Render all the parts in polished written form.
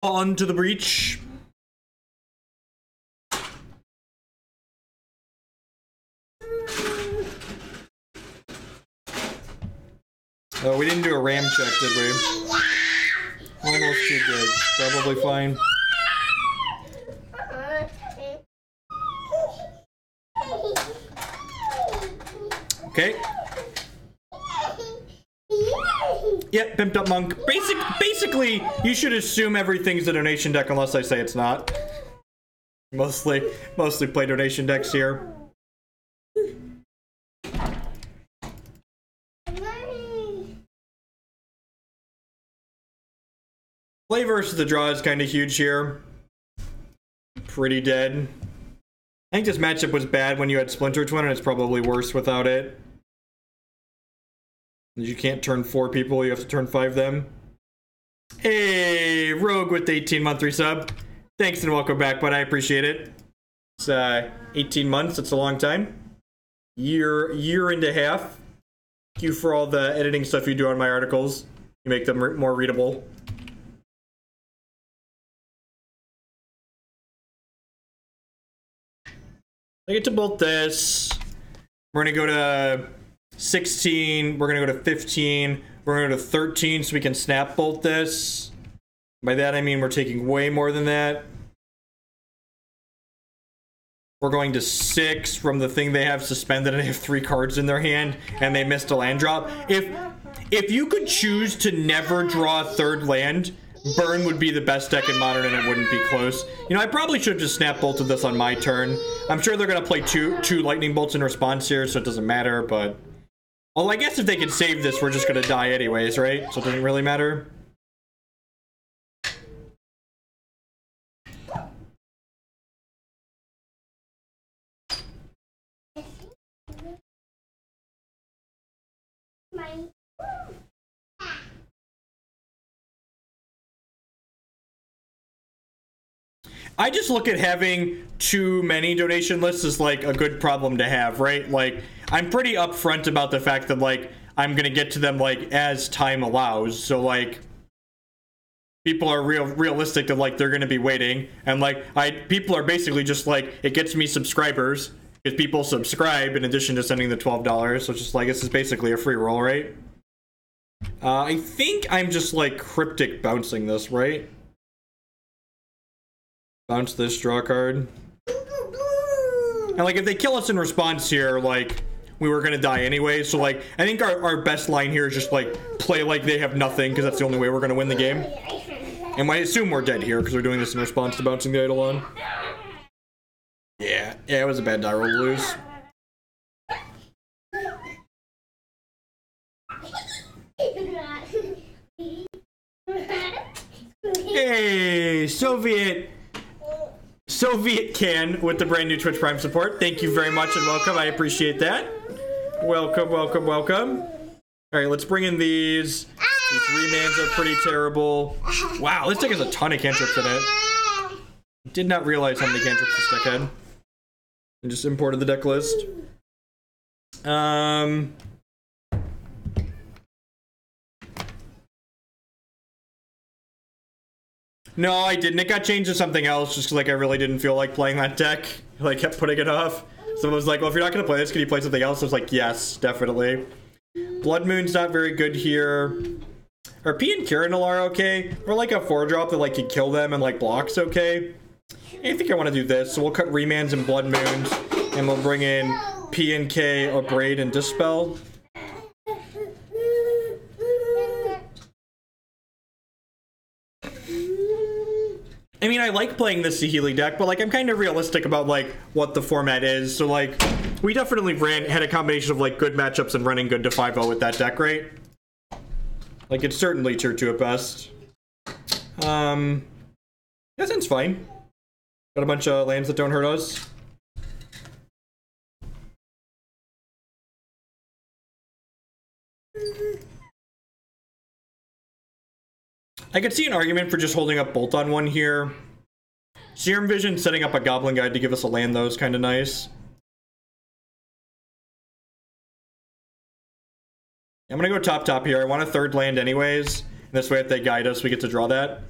On to the breach. Oh, we didn't do a ram check, did we? Almost too good. Probably fine. Okay. Yep, pimped up monk. Basically, you should assume everything's a donation deck unless I say it's not. Mostly play donation decks here. Play versus the draw is kind of huge here. Pretty dead. I think this matchup was bad when you had Splinter Twin, and it's probably worse without it. You can't turn 4 people, you have to turn 5 them. Hey, Rogue with the 18-month resub. Thanks and welcome back, bud. I appreciate it. It's 18 months, it's a long time. Year and a half. Thank you for all the editing stuff you do on my articles. You make them more readable. I get to bolt this. We're gonna go to 16. We're gonna go to 15. We're gonna go to 13 so we can snap bolt this. By that I mean we're taking way more than that. We're going to 6 from the thing they have suspended, and they have 3 cards in their hand, and they missed a land drop. If you could choose to never draw a 3rd land, Burn would be the best deck in Modern, and it wouldn't be close. You know, I probably should have just snap bolted this on my turn. I'm sure they're gonna play two lightning bolts in response here, so it doesn't matter. But although I guess if they could save this, we're just gonna die anyways, right? So it doesn't really matter. I just look at having too many donation lists as like a good problem to have, right? Like, I'm pretty upfront about the fact that like I'm gonna get to them like as time allows. So like people are realistic that like they're gonna be waiting, and like people are basically just like, it gets me subscribers because people subscribe in addition to sending the $12. So it's just like, this is basically a free roll, right? I think I'm just like cryptic bouncing this, right? Bounce this, draw a card. And like if they kill us in response here, like we were gonna die anyway. So like I think our best line here is just like play like they have nothing, because that's the only way we're gonna win the game. And I assume we're dead here because we're doing this in response to bouncing the Eidolon. Yeah, it was a bad die roll to lose. Hey, Soviet Can with the brand new Twitch Prime support. Thank you very much and welcome. I appreciate that. Welcome, welcome, welcome. All right, let's bring in these. These remands are pretty terrible. Wow, this deck has a ton of cantrips in it. Did not realize how many cantrips this deck had. I just imported the deck list. No, I didn't. It got changed to something else just because like I really didn't feel like playing that deck. I kept putting it off. So I was like, well, if you're not going to play this, can you play something else? I was like, yes, definitely. Blood Moon's not very good here. Are Pia and Kiran Nalaar okay? Or like a 4-drop that like can kill them and like blocks okay? I think I want to do this. So we'll cut Remands and Blood Moons, and we'll bring in P and K, Abrade, and Dispel. I mean, I like playing this Saheeli deck, but like I'm kind of realistic about like what the format is. So like we definitely had a combination of like good matchups and running good to 5-0 with that deck, right? Like it's certainly tier 2 at best. That sounds fine. Got a bunch of lands that don't hurt us. I could see an argument for just holding up Bolt on 1 here. Serum Visions setting up a Goblin Guide to give us a land, though, is kind of nice. I'm gonna go top here. I want a 3rd land anyways. This way, if they guide us, we get to draw that.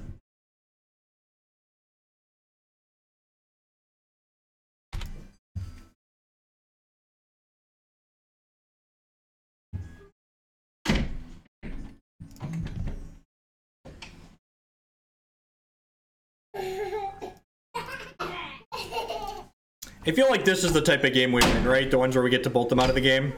I feel like this is the type of game we win, right? The ones where we get to bolt them out of the game.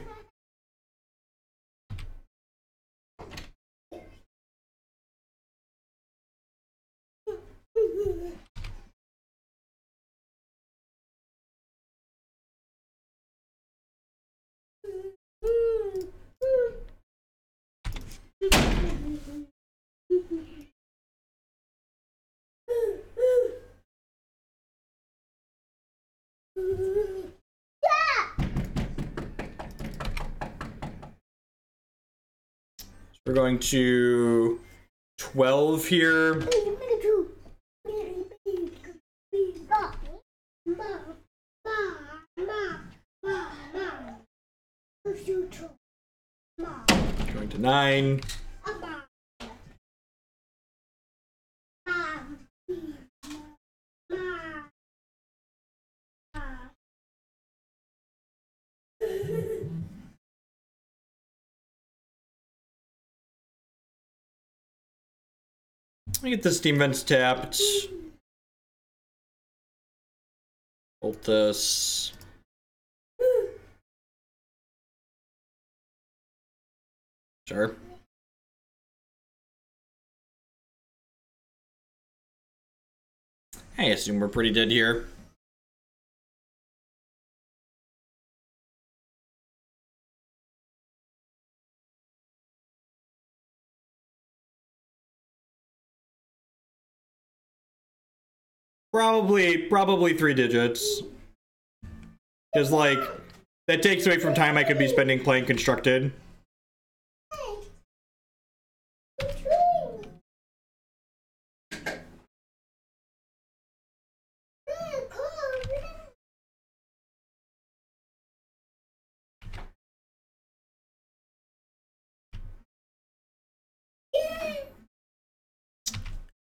We're going to 12 here. Going to 9. Let me get the Steam Vents tapped. Bolt this. Sure. I assume we're pretty dead here. Probably 3 digits. Because, like, that takes away from time I could be spending playing Constructed.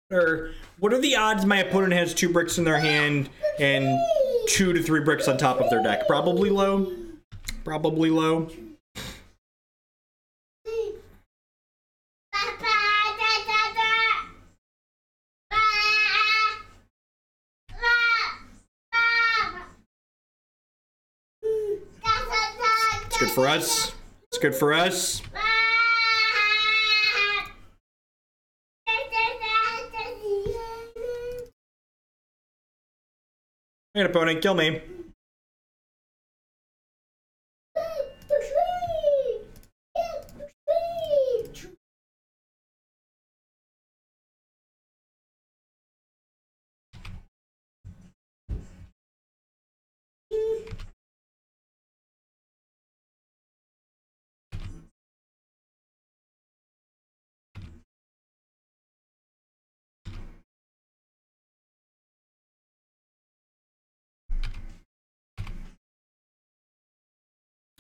Or what are the odds my opponent has 2 bricks in their hand and 2 to 3 bricks on top of their deck? Probably low. Probably low. It's good for us. It's good for us. Hey, opponent, kill me.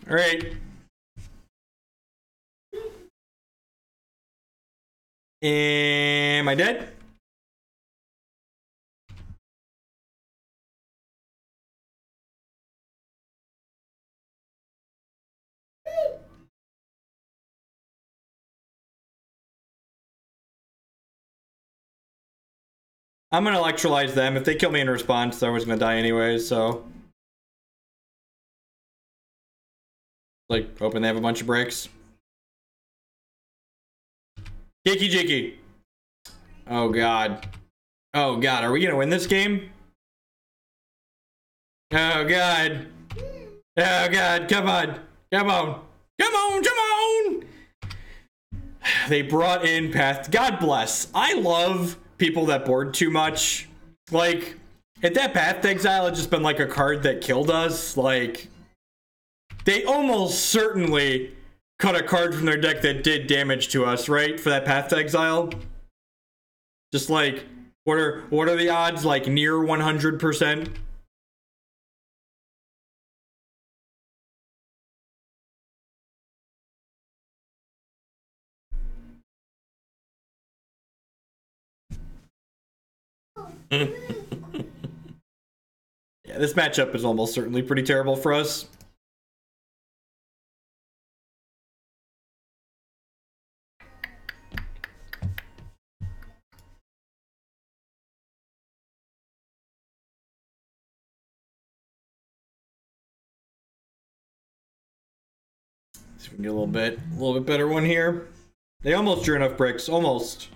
All right. Am I dead? I'm gonna electrolyze them. If they kill me in response, I was gonna die anyways, so. Like, hoping they have a bunch of breaks. Kiki-Jiki. Oh god. Oh god, are we gonna win this game? Oh god. Oh god, come on. Come on. Come on, come on! They brought in Path. God bless. I love people that board too much. Like, if that Path to Exile had just been like a card that killed us, like, they almost certainly cut a card from their deck that did damage to us, right? For that Path to Exile. Just like, what are the odds? Like near 100%? Yeah, this matchup is almost certainly pretty terrible for us. See if we can get a little bit better one here. They almost drew enough bricks, almost.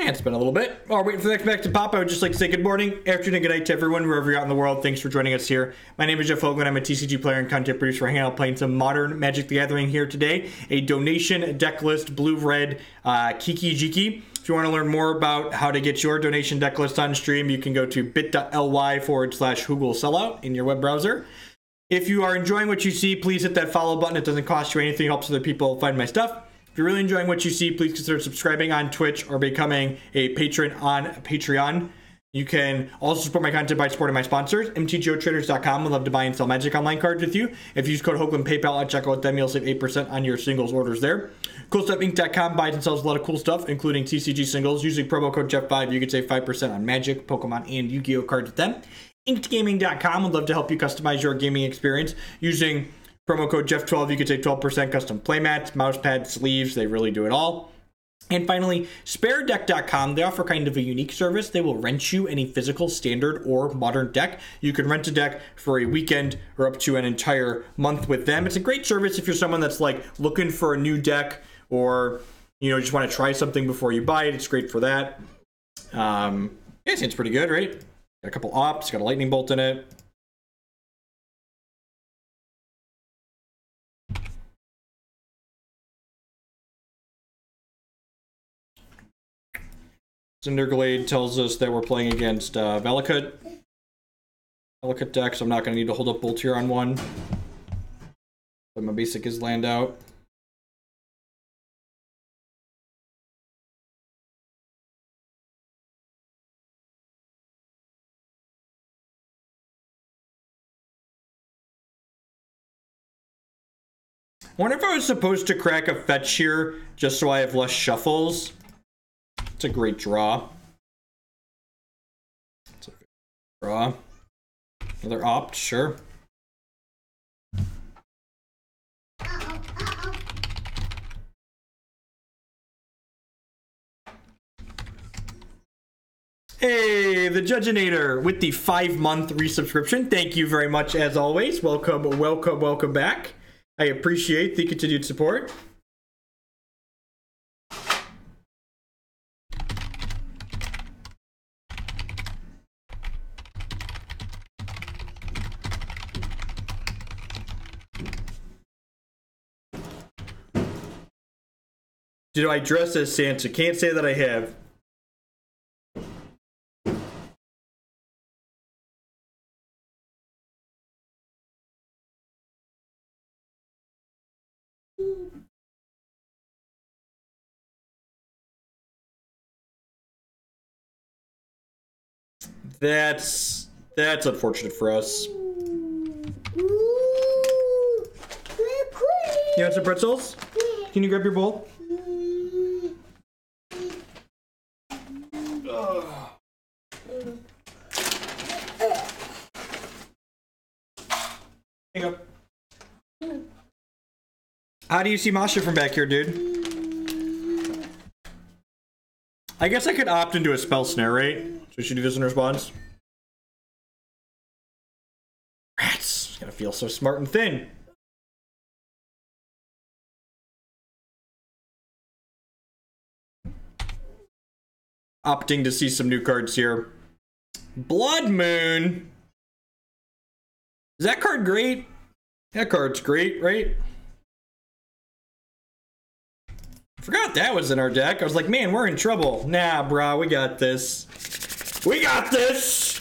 It's been a little bit. While waiting for the next back to pop, I would just like to say good morning, afternoon, good night to everyone, wherever you're out in the world. Thanks for joining us here. My name is Jeff Hoagland. I'm a TCG player and content producer. I hang out playing some modern Magic the Gathering here today. A donation deck list, blue-red Kiki-Jiki. If you want to learn more about how to get your donation deck list on stream, you can go to bit.ly/HoogleSellout in your web browser. If you are enjoying what you see, please hit that follow button. It doesn't cost you anything. It helps other people find my stuff. If you're really enjoying what you see, please consider subscribing on Twitch or becoming a patron on Patreon. You can also support my content by supporting my sponsors, mtgotraders.com. Would love to buy and sell Magic Online cards with you. If you use code Hoagland PayPal at checkout with them, you'll save 8% on your singles orders there. CoolStuffInc.com buys and sells a lot of cool stuff, including TCG singles. Using promo code Jeff5, you can save 5% on Magic, Pokemon, and Yu-Gi-Oh cards with them. InkedGaming.com would love to help you customize your gaming experience using promo code Jeff12. You can save 12% custom playmats, mouse pads, sleeves. They really do it all. And finally, SpareDeck.com. They offer kind of a unique service. They will rent you any physical, standard, or modern deck. You can rent a deck for a weekend or up to an entire month with them. It's a great service if you're someone that's like looking for a new deck or, you know, just want to try something before you buy it. It's great for that. Yeah, it seems pretty good, right? Got a couple ops, got a lightning bolt in it. Cinderglade tells us that we're playing against Vedalken deck, so I'm not going to need to hold up Bolt here on one. But my basic is land out. I wonder if I was supposed to crack a fetch here just so I have less shuffles. It's a great draw. It's a good draw. Another opt, sure. Hey, the Judgeinator with the 5-month resubscription. Thank you very much as always. Welcome, welcome, welcome back. I appreciate the continued support. Do I dress as Santa? Can't say that I have. That's unfortunate for us. You want some pretzels? Can you grab your bowl? Here you go. How do you see Masha from back here, dude? I guess I could opt into a Spell Snare, right? So we should do this in response. Rats! Gonna feel so smart and thin. Opting to see some new cards here. Blood Moon! Is that card great? That card's great, right? I forgot that was in our deck. I was like, man, we're in trouble. Nah, brah, we got this. We got this!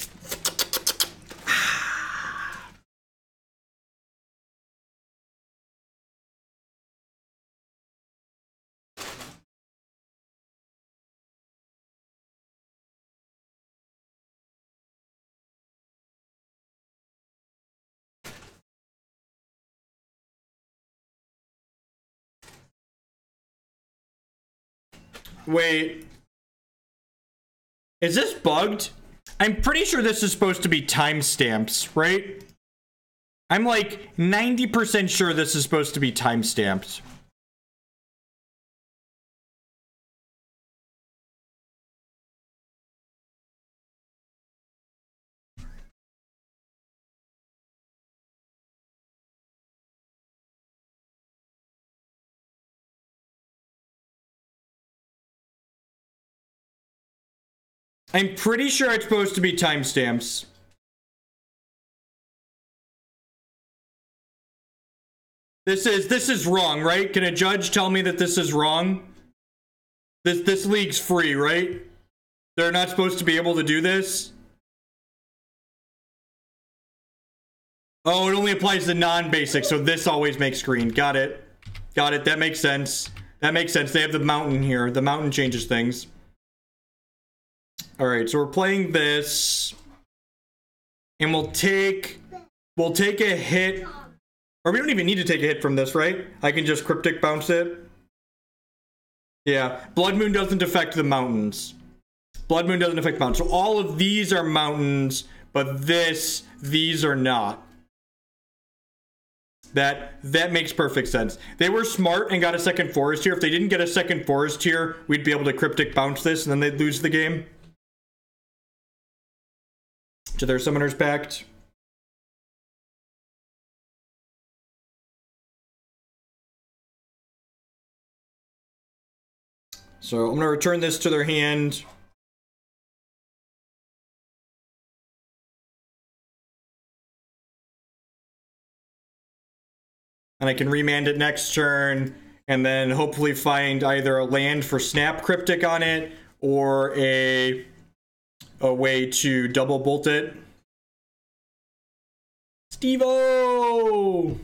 Wait. Is this bugged? I'm pretty sure this is supposed to be timestamps, right? I'm like 90% sure this is supposed to be timestamped. I'm pretty sure it's supposed to be timestamps. This is wrong, right? Can a judge tell me that this is wrong? This league's free, right? They're not supposed to be able to do this? Oh, it only applies to non-basic, so this always makes green. Got it. Got it. That makes sense. That makes sense. They have the mountain here. The mountain changes things. All right, so we're playing this, and we'll take a hit, or we don't even need to take a hit from this, right? I can just cryptic bounce it. Yeah, Blood Moon doesn't affect the mountains. Blood Moon doesn't affect the mountains. So all of these are mountains, but these are not. That makes perfect sense. They were smart and got a second forest here. If they didn't get a second forest here, we'd be able to cryptic bounce this, and then they'd lose the game. To their Summoner's Pact. So I'm going to return this to their hand. And I can remand it next turn, and then hopefully find either a land for Snap Cryptic on it, or a way to double bolt it. Steve-O!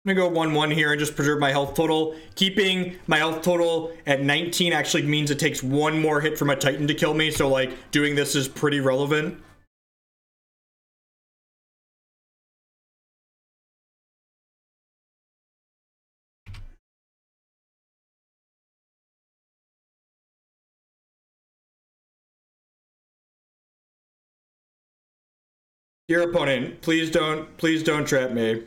I'm gonna go 1-1 here and just preserve my health total. Keeping my health total at 19 actually means it takes one more hit from a Titan to kill me, so like doing this is pretty relevant. Dear opponent, please don't trap me.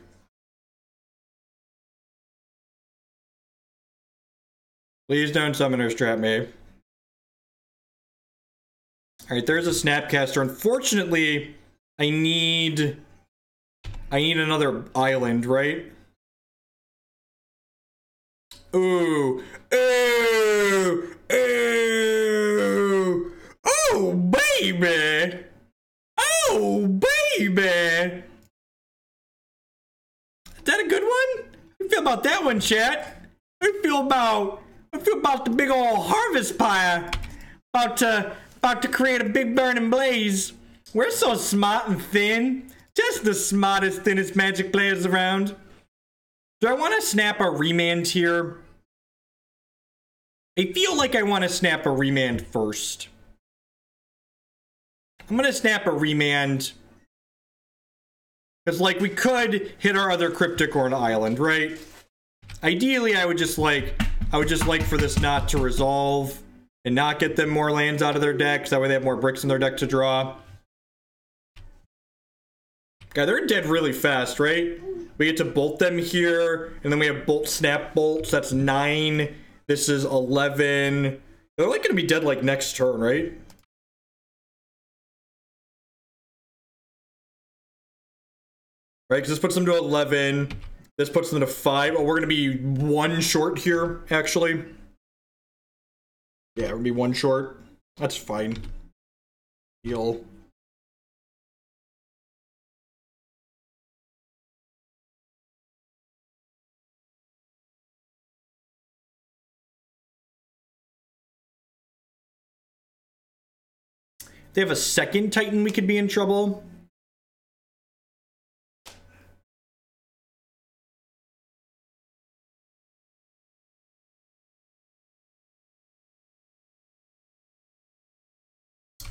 Please don't Summoners trap me. Alright, there's a Snapcaster. Unfortunately, I need another island, right? Ooh. Ooh. Ooh. Oh, baby. Oh, baby. Is that a good one? How you feel about that one, chat? How you feel about the big old Harvest Pyre? About to create a big burning blaze. We're so smart and thin. Just the smartest, thinnest Magic players around. Do I want to snap a Remand here? I feel like I want to snap a Remand first. I'm going to snap a Remand. Because, like, we could hit our other Cryptic or an island, right? Ideally, I would just like for this not to resolve and not get them more lands out of their decks. That way they have more bricks in their deck to draw. Okay, they're dead really fast, right? We get to bolt them here, and then we have bolt, snap, bolts. That's 9. This is 11. They're like going to be dead like next turn, right? Right, because this puts them to 11. This puts them to 5. Oh, we're going to be 1 short here, actually. Yeah, we're going to be 1 short. That's fine. Deal. They have a second Titan, we could be in trouble.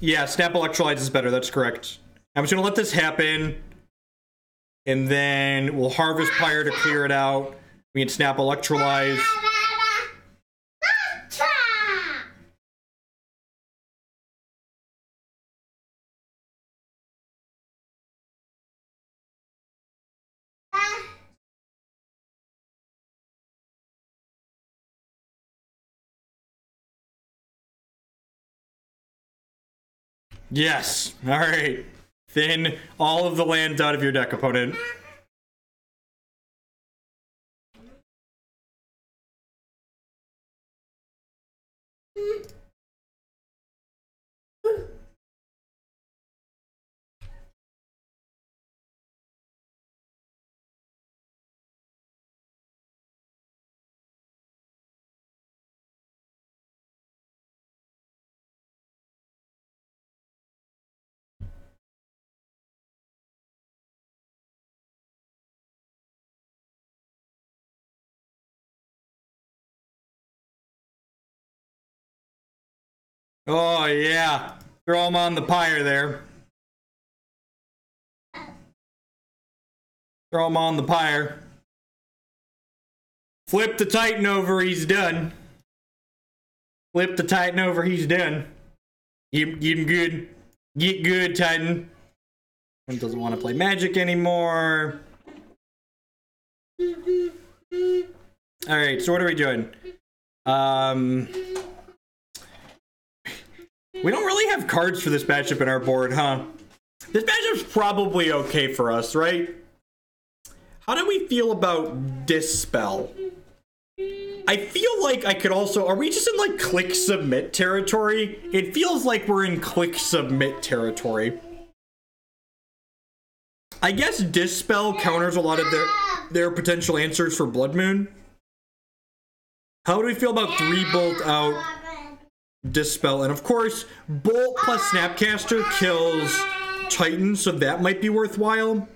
Yeah, Snap Electrolyze is better. That's correct. I'm just gonna let this happen, and then we'll Harvest Pyre to clear it out. We can Snap Electrolyze. Yes. All right. Thin all of the lands out of your deck, opponent. Oh, yeah. Throw them on the pyre there. Throw them on the pyre. Flip the Titan over, he's done. Flip the Titan over, he's done. Get him good. Get good, Titan. One doesn't want to play Magic anymore. Alright, so what are we doing? We don't really have cards for this matchup in our board, huh? This matchup's probably okay for us, right? How do we feel about Dispel? I feel like I could also... Are we just in, like, click submit territory? It feels like we're in click submit territory. I guess Dispel counters a lot of their potential answers for Blood Moon. How do we feel about 3-bolt out Dispel? And of course, Bolt plus Snapcaster kills Titan, so that might be worthwhile.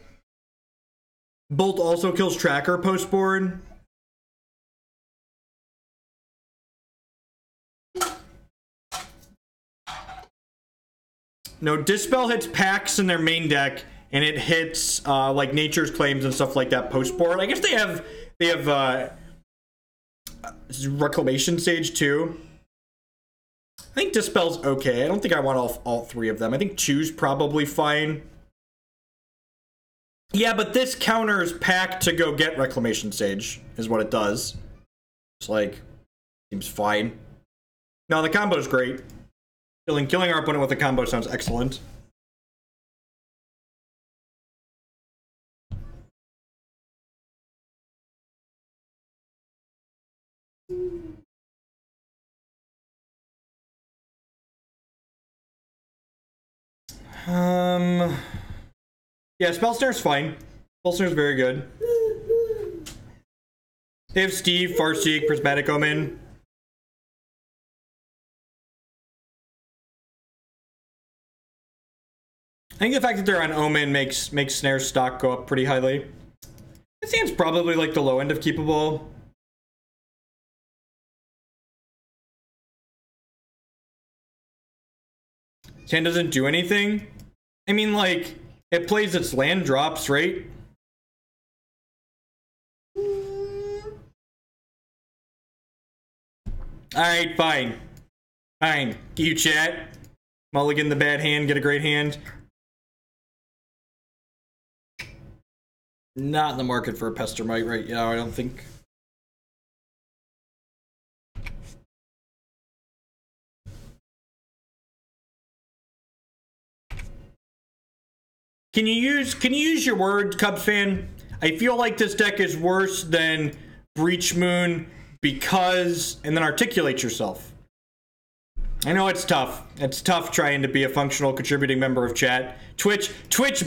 Bolt also kills Tracker post-board. No, Dispel hits packs in their main deck, and it hits like Nature's Claims and stuff like that post-board. I guess they have Reclamation Sage too. I think Dispel's okay. I don't think I want all three of them. I think Choose probably fine. Yeah, but this counters pack to go get Reclamation Sage, is what it does. It's like, seems fine. No, the combo's great. Killing our opponent with a combo sounds excellent. Yeah, Spell Snare's fine. Spell Snare's very good. They have Steve, Farseek, Prismatic Omen. I think the fact that they're on Omen makes Snare's stock go up pretty highly. It seems probably like the low end of keepable. Hand doesn't do anything. I mean, like, it plays its land drops, right? Alright, fine. Fine. You chat. Mulligan the bad hand, get a great hand. Not in the market for a Pestermite right now, I don't think. Can you use your word, Cubs fan? I feel like this deck is worse than Breach Moon because, and then articulate yourself. I know it's tough. It's tough trying to be a functional contributing member of chat. Twitch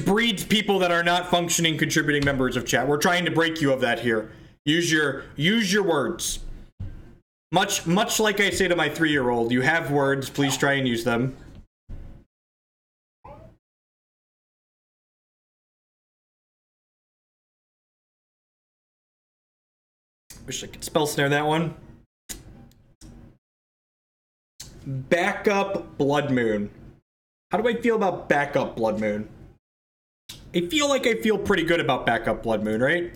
breeds people that are not functioning contributing members of chat. We're trying to break you of that here. Use your words. Much like I say to my 3-year-old, you have words, please try and use them. Wish I could Spell Snare that one. Backup Blood Moon. How do I feel about backup Blood Moon? I feel like I feel pretty good about backup Blood Moon, right?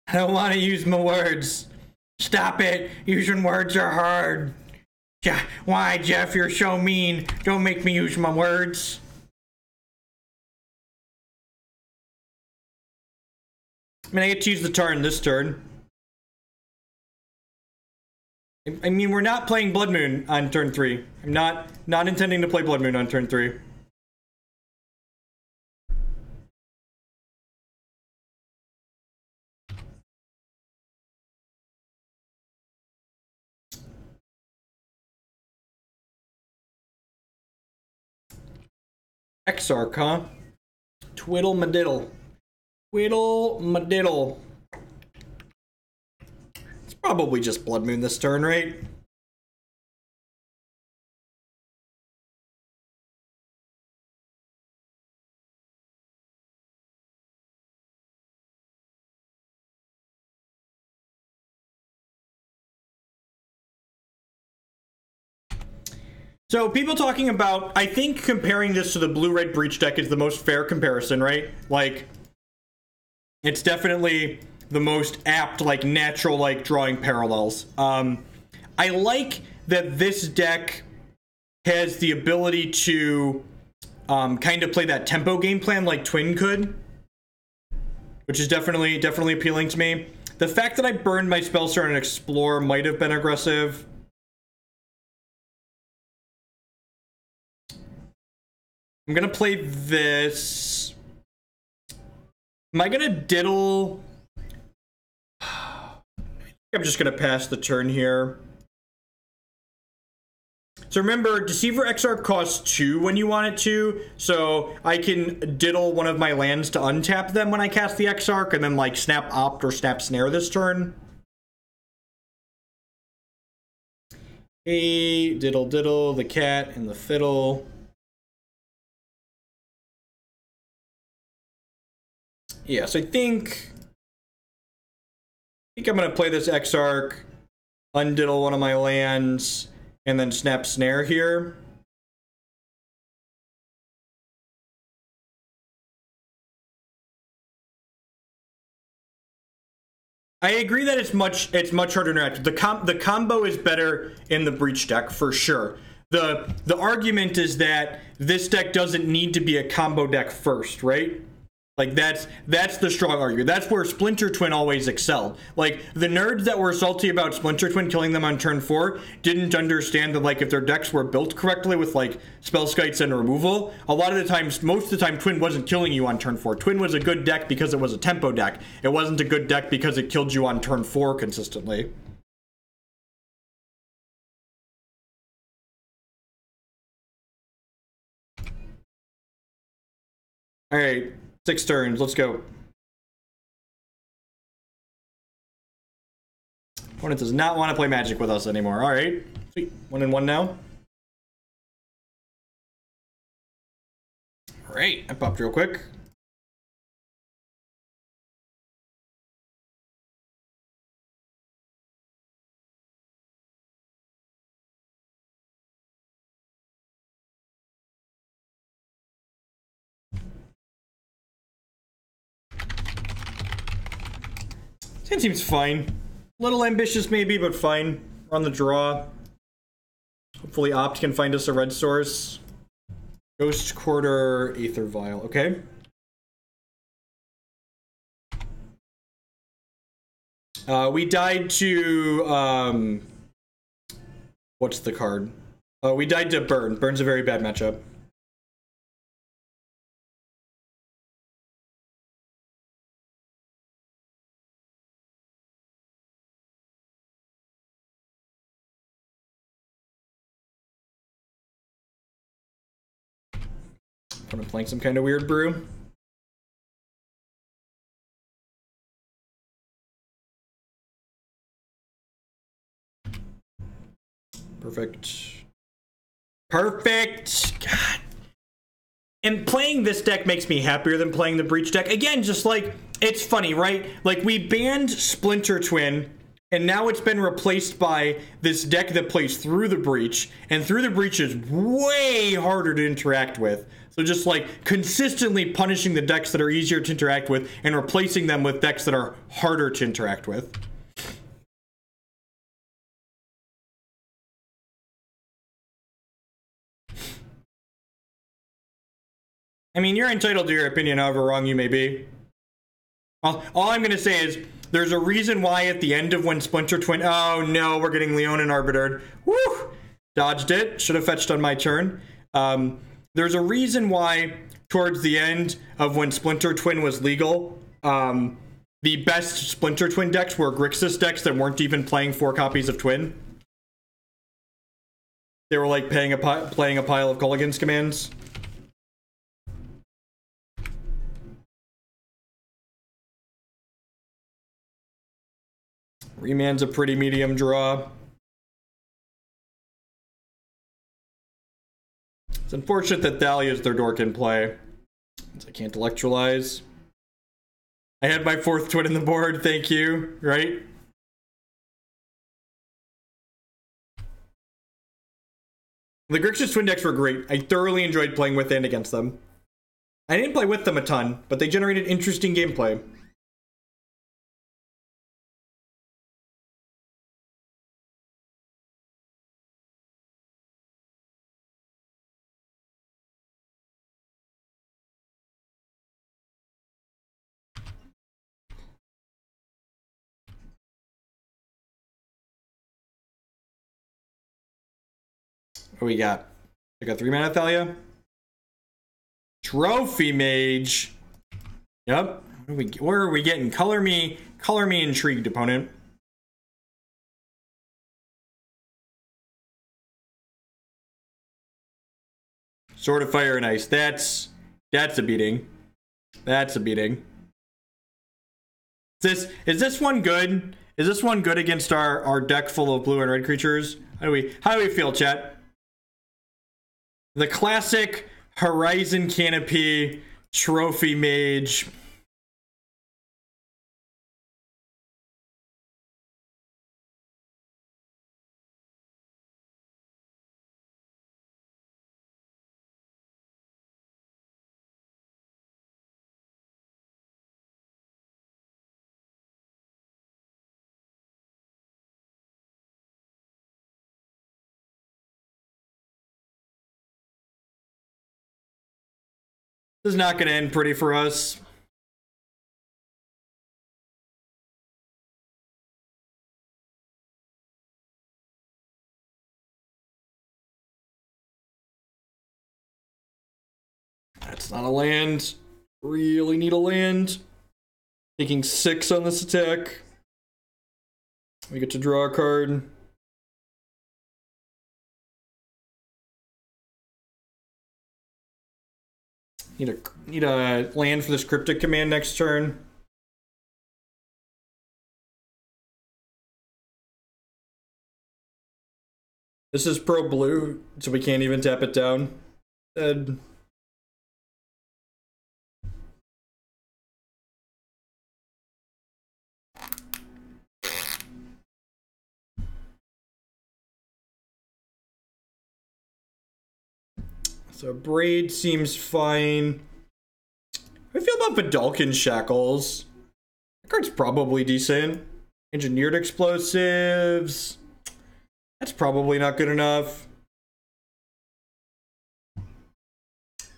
I don't want to use my words. Stop it. Using words are hard. Why, Jeff? You're so mean. Don't make me use my words. I mean, I get to use the Tarn this turn. I mean, we're not playing Blood Moon on turn 3. I'm not intending to play Blood Moon on turn 3. Exarch, huh? Twiddle my diddle. Twiddle my diddle. It's probably just Blood Moon this turn, right? So people talking about, I think comparing this to the blue-red breach deck is the most fair comparison, right? Like, it's definitely the most apt, like, natural, like, drawing parallels. I like that this deck has the ability to kind of play that tempo game plan like Twin could, which is definitely appealing to me. The fact that I burned my Spell Snare and Explore might have been aggressive. I'm gonna play this. Am I gonna diddle? I'm just gonna pass the turn here. So remember, Deceiver Exarch costs 2 when you want it to, so I can diddle one of my lands to untap them when I cast the Exarch, and then like snap Opt or snap Snare this turn. Hey, diddle diddle, the cat and the fiddle. Yeah, so I think I'm gonna play this Exarch, undiddle one of my lands, and then snap Snare here. I agree that it's much harder to interact. The combo is better in the Breach deck for sure. The argument is that this deck doesn't need to be a combo deck first, right? Like that's the strong argument. That's where Splinter Twin always excelled. Like the nerds that were salty about Splinter Twin killing them on turn 4 didn't understand that like if their decks were built correctly with like spell skites and removal, a lot of the times, most of the time, Twin wasn't killing you on turn 4. Twin was a good deck because it was a tempo deck. It wasn't a good deck because it killed you on turn 4 consistently. All right, 6 turns. Let's go. Opponent does not want to play Magic with us anymore. All right, sweet. 1-1 now. All right, I popped real quick. This seems fine. A little ambitious maybe, but fine. We're on the draw. Hopefully Opt can find us a red source. Ghost Quarter, Aether Vial. Okay. We died to... what's the card? We died to Burn. Burn's a very bad matchup. I'm playing some kind of weird brew. Perfect. Perfect! God. And playing this deck makes me happier than playing the Breach deck. Again, just like, it's funny, right? Like, we banned Splinter Twin, and now it's been replaced by this deck that plays Through the Breach, and Through the Breach is way harder to interact with. So just like consistently punishing the decks that are easier to interact with and replacing them with decks that are harder to interact with. I mean, you're entitled to your opinion, however wrong you may be. All I'm going to say is, there's a reason why at the end of when Splinter Twin... Oh no, we're getting Leonin Arbitered. Woo! Dodged it. Should have fetched on my turn. There's a reason why towards the end of when Splinter Twin was legal, the best Splinter Twin decks were Grixis decks that weren't even playing 4 copies of Twin. They were like playing a pile of Gulligan's commands. Remand's a pretty medium draw. It's unfortunate that Thalia's their dork in play. I can't Electrolyze. I had my 4th Twin in the board, thank you, right? The Grixis Twin decks were great. I thoroughly enjoyed playing with and against them. I didn't play with them a ton, but they generated interesting gameplay. What do we got? I got 3 mana Thalia. Trophy Mage. Yep. Where are we getting? Color me intrigued, opponent. Sword of Fire and Ice. That's a beating. That's a beating. Is this one good? Is this one good against our deck full of blue and red creatures? How do we feel, chat? The classic Horizon Canopy Trophy Mage. This is not going to end pretty for us. That's not a land. Really need a land. Taking 6 on this attack. We get to draw a card. Need a land for this Cryptic Command next turn. This is pro blue, so we can't even tap it down. Dead. So Abrade seems fine. How do you feel about Vedalken Shackles? That card's probably decent. Engineered Explosives. That's probably not good enough.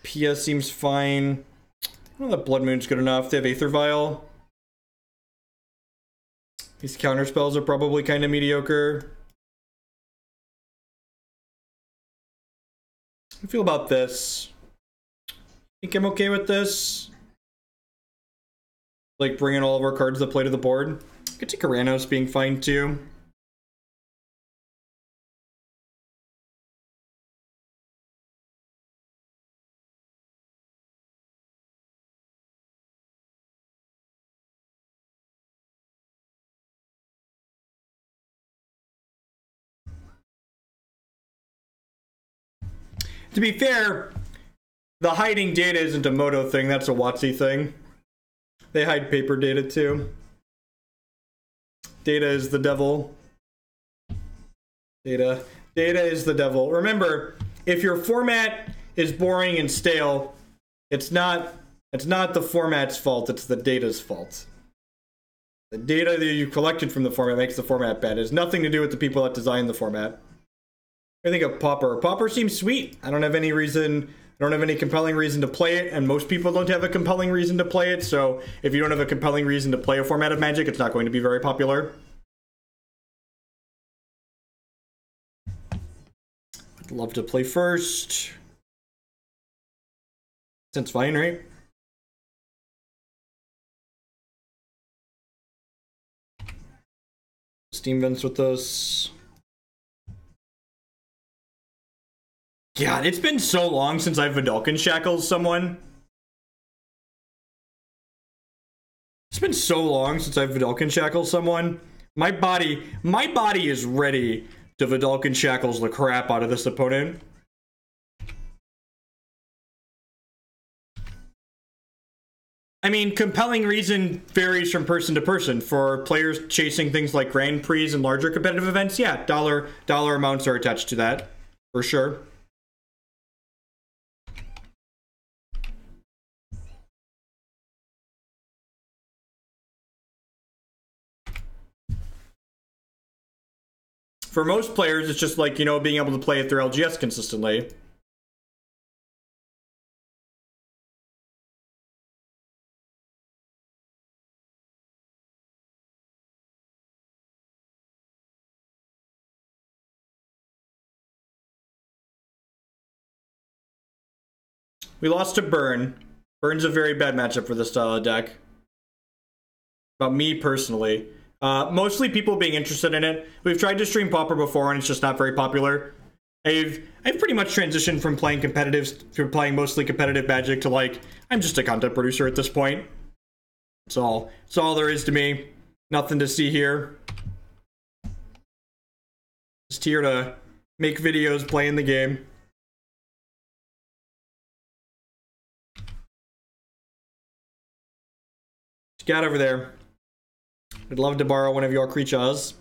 Pia seems fine. I don't know that Blood Moon's good enough. They have Aether Vial. These counter spells are probably kind of mediocre. How do you feel about this? Think I'm okay with this? Like bringing all of our cards that play to the board. I could see Keranos being fine too. to be fair, the hiding data isn't a Moto thing, that's a WotC thing. They hide paper data too. Data is the devil. Data is the devil. Remember, if your format is boring and stale, it's not the format's fault, it's the data's fault. The data that you collected from the format makes the format bad. It has nothing to do with the people that designed the format. I think of Pauper. Pauper seems sweet. I don't have any compelling reason to play it, and most people don't have a compelling reason to play it, so if you don't have a compelling reason to play a format of Magic, it's not going to be very popular. I'd love to play first. That's fine, right? Steam vents with us. God, it's been so long since I've Vedalken Shackles someone. It's been so long since I've Vedalken Shackles someone. My body is ready to Vedalken Shackles the crap out of this opponent. I mean, compelling reason varies from person to person. For players chasing things like Grand Prix and larger competitive events, yeah, dollar amounts are attached to that, for sure. For most players, it's just like, you know, being able to play at their LGS consistently. We lost to Burn. Burn's a very bad matchup for this style of deck. About me personally. Mostly people being interested in it. We've tried to stream Pauper before and it's just not very popular. I've pretty much transitioned from playing mostly competitive Magic to like, I'm just a content producer at this point. That's all there is to me. Nothing to see here. Just here to make videos, playing the game. Get over there. I'd love to borrow one of your creatures.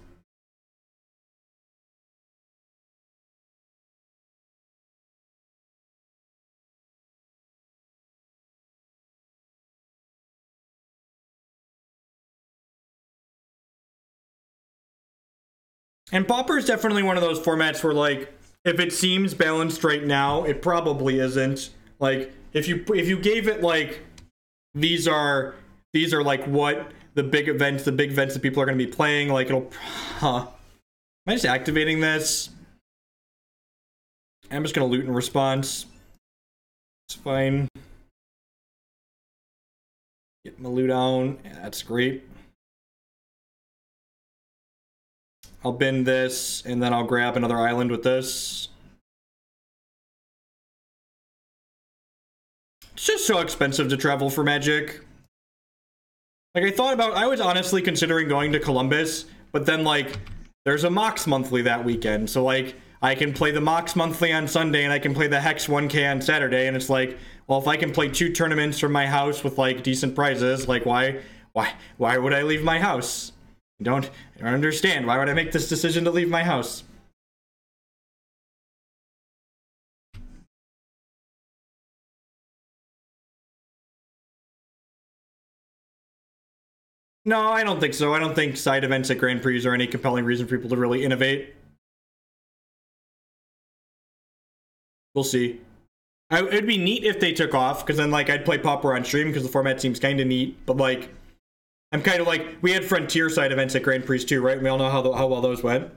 And Pauper is definitely one of those formats where, like, if it seems balanced right now, it probably isn't. Like, if you gave it like these are like what the big events that people are going to be playing, like it'll am I just activating this? I'm just going to loot in response. It's fine. Get my loot down. Yeah, that's great. I'll bin this and then I'll grab another island with this. It's just so expensive to travel for Magic. Like, I was honestly considering going to Columbus, but then, like, there's a Mox Monthly that weekend, so, like, I can play the Mox Monthly on Sunday, and I can play the Hex 1K on Saturday, and it's like, well, if I can play 2 tournaments from my house with, like, decent prizes, like, why would I leave my house? I don't understand. Why would I make this decision to leave my house? No, I don't think so. I don't think side events at Grand Prix are any compelling reason for people to really innovate. We'll see. It'd be neat if they took off, because then, like, I'd play Pauper on stream, because the format seems kind of neat, but, like, I'm kind of like, we had Frontier side events at Grand Prix too, right? We all know how well those went.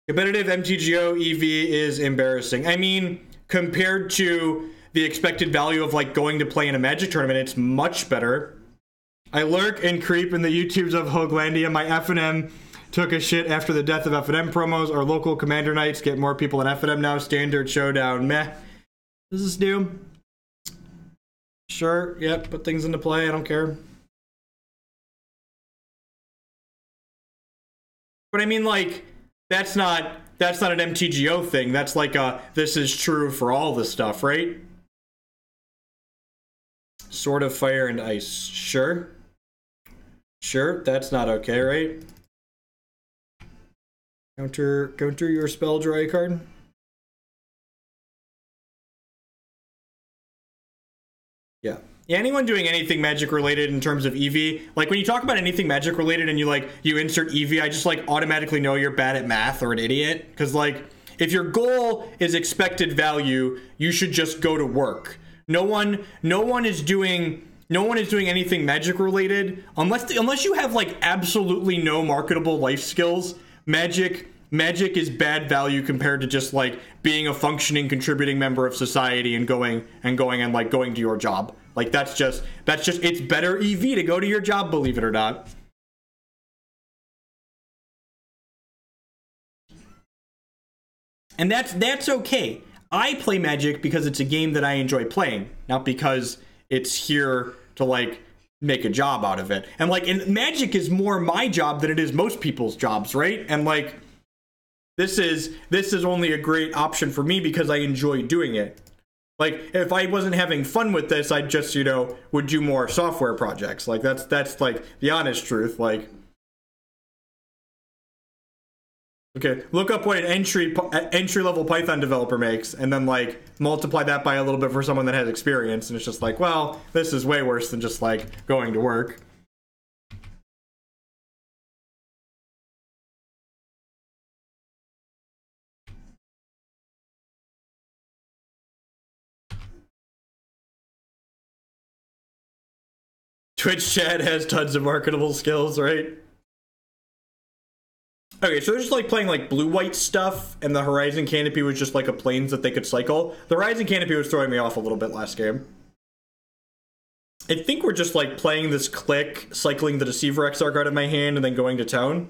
Competitive MTGO EV is embarrassing. I mean, compared to the expected value of, like, going to play in a Magic tournament, it's much better. I lurk and creep in the YouTubes of Hoaglandia. My FNM took a shit after the death of FNM promos. Our local Commander Nights get more people in FNM now. Standard Showdown. Meh. This is new. Sure, yep, put things into play. I don't care. But I mean, like, that's not that's not an MTGO thing. That's like a, this is true for all the stuff, right? Sword of Fire and Ice. Sure. Sure, that's not okay, right? Counter your spell, draw a card. Yeah. Yeah, anyone doing anything magic related in terms of EV, like when you talk about anything magic related and you insert EV, I just like automatically know you're bad at math or an idiot. Because like if your goal is expected value, you should just go to work. No one is doing anything magic related unless you have like absolutely no marketable life skills. Magic is bad value compared to just like being a functioning, contributing member of society and going to your job. Like that's just it's better EV to go to your job, believe it or not. And that's okay. I play Magic because it's a game that I enjoy playing, not because it's here to like make a job out of it. And like, and Magic is more my job than it is most people's jobs, right? And like, this is only a great option for me because I enjoy doing it. Like, if I wasn't having fun with this, I'd just, would do more software projects. Like, that's like the honest truth. Like, okay, look up what an entry level Python developer makes, and then like multiply that by a little bit for someone that has experience, and it's just like, well, this is way worse than just like going to work. Twitch chat has tons of marketable skills, right? Okay, so they're just like playing like blue-white stuff, and the Horizon Canopy was just like a plains that they could cycle. The Horizon Canopy was throwing me off a little bit last game. I think we're just like playing this click, cycling the Deceiver Exarch out of my hand, and then going to town.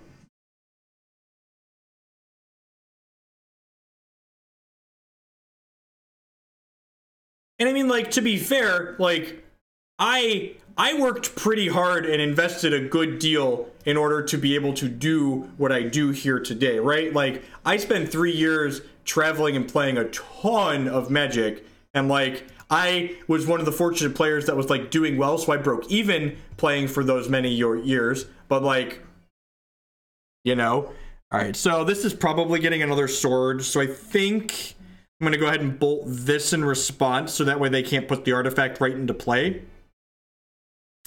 And I mean, like, to be fair, like, I worked pretty hard and invested a good deal in order to be able to do what I do here today, right? Like, I spent 3 years traveling and playing a ton of Magic, and like, I was one of the fortunate players that was like doing well, so I broke even playing for those many years, but like, all right, so this is probably getting another sword, so I think I'm gonna go ahead and bolt this in response, so that way they can't put the artifact right into play.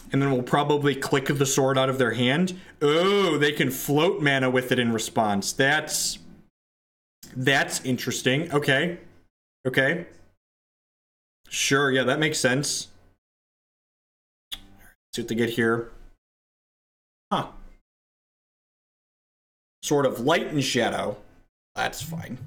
And then we'll probably click the sword out of their hand. Oh, they can float mana with it in response. That's interesting. Okay. Okay. Sure, yeah, that makes sense. Let's see what they get here. Huh. Sword of Light and Shadow. That's fine.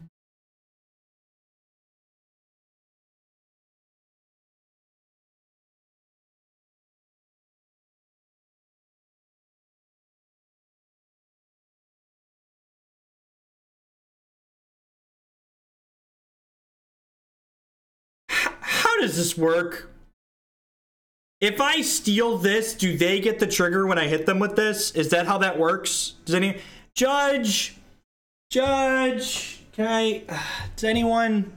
How does this work? If I steal this, do they get the trigger when I hit them with this? Is that how that works? Does any Judge, can I does anyone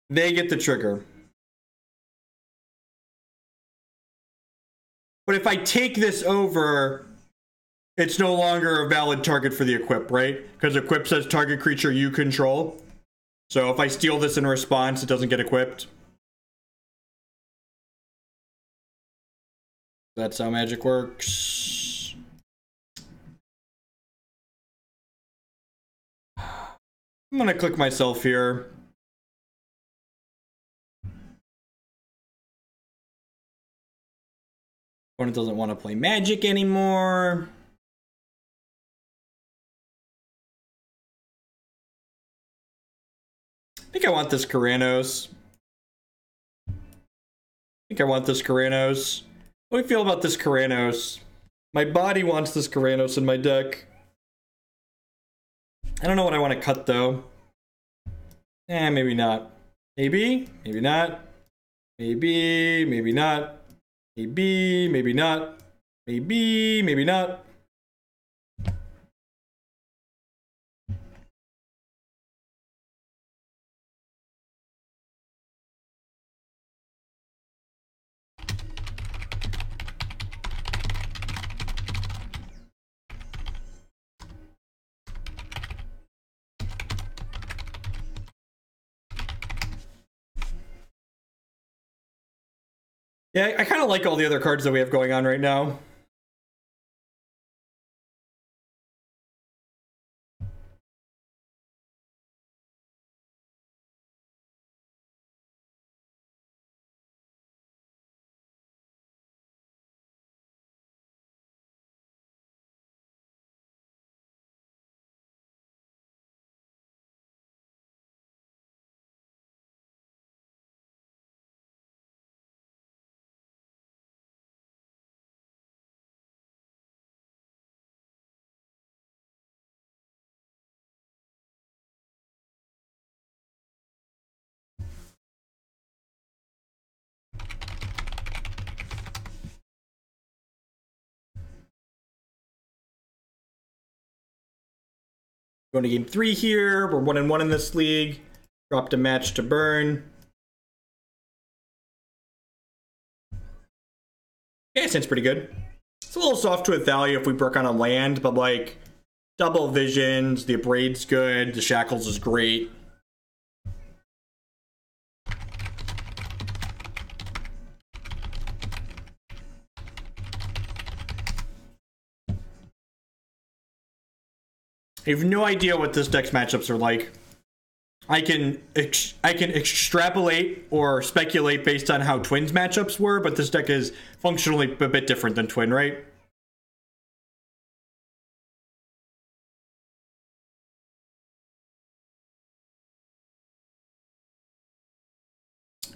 they get the trigger. But if I take this over, it's no longer a valid target for the equip, right? Because equip says target creature you control. So if I steal this in response, it doesn't get equipped. That's how Magic works. I'm gonna click myself here. Opponent doesn't want to play Magic anymore. I think I want this Keranos. What do you feel about this Keranos? My body wants this Keranos in my deck. I don't know what I want to cut, though. Maybe not. Maybe not. Maybe, maybe not. Maybe, maybe not. Maybe, maybe not. Yeah, I kind of like all the other cards that we have going on right now. Going to game 3 here. We're 1-1 in this league. Dropped a match to burn. Yeah, it sounds pretty good. It's a little soft to a value if we broke on a land, but like double visions, the Abrade's good, the Shackles is great. I have no idea what this deck's matchups are like. I can extrapolate or speculate based on how Twin's matchups were, but this deck is functionally a bit different than Twin, right?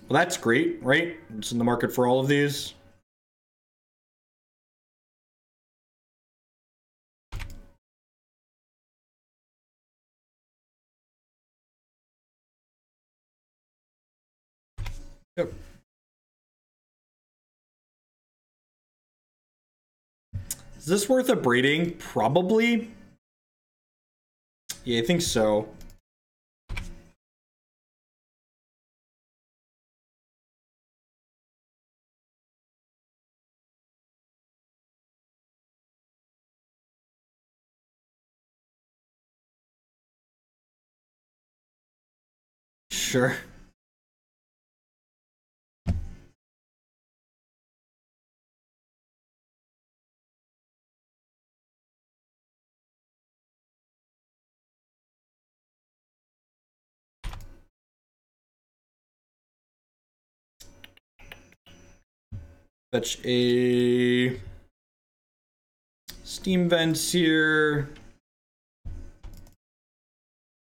Well, that's great, right? It's in the market for all of these. Yep. Is this worth a breeding? Probably. Yeah, I think so. Sure. Fetch a Steam Vents here.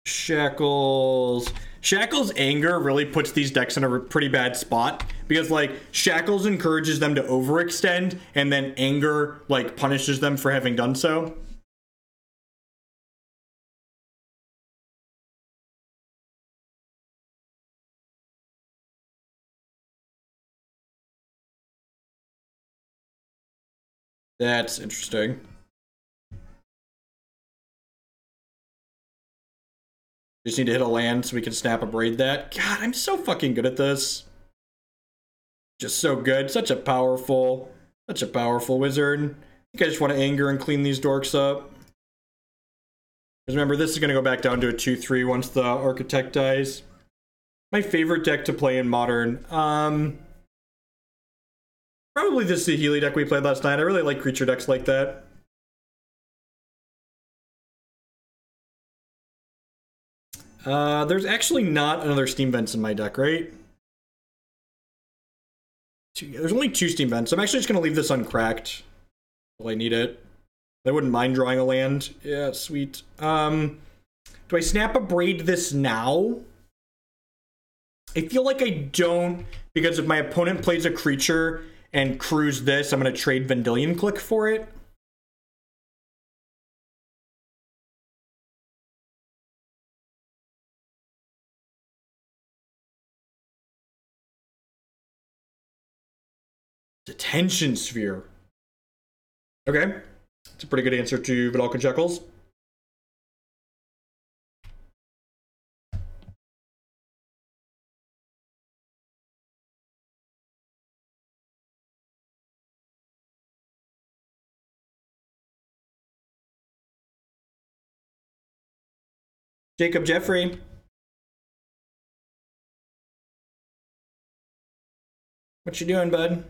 Shackles. Shackles' anger really puts these decks in a pretty bad spot because, like, Shackles encourages them to overextend, and then anger, like, punishes them for having done so. That's interesting. Just need to hit a land so we can snap Abrade that. God, I'm so fucking good at this. Just so good. Such a powerful wizard. I think I just want to anger and clean these dorks up. Because remember, this is going to go back down to a 2-3 once the Architect dies. My favorite deck to play in Modern. Probably this Saheeli deck we played last night. I really like creature decks like that. There's actually not another Steam Vents in my deck, right? There's only 2 Steam Vents. I'm actually just going to leave this uncracked. Well, I need it. I wouldn't mind drawing a land. Yeah, sweet. Do I snap Abrade this now? I feel like I don't, because if my opponent plays a creature and crews this, I'm going to trade Vendilion Clique for it. Detention Sphere. Okay. It's a pretty good answer to Vedalken Shackles. Jacob Jeffrey. What you doing, bud?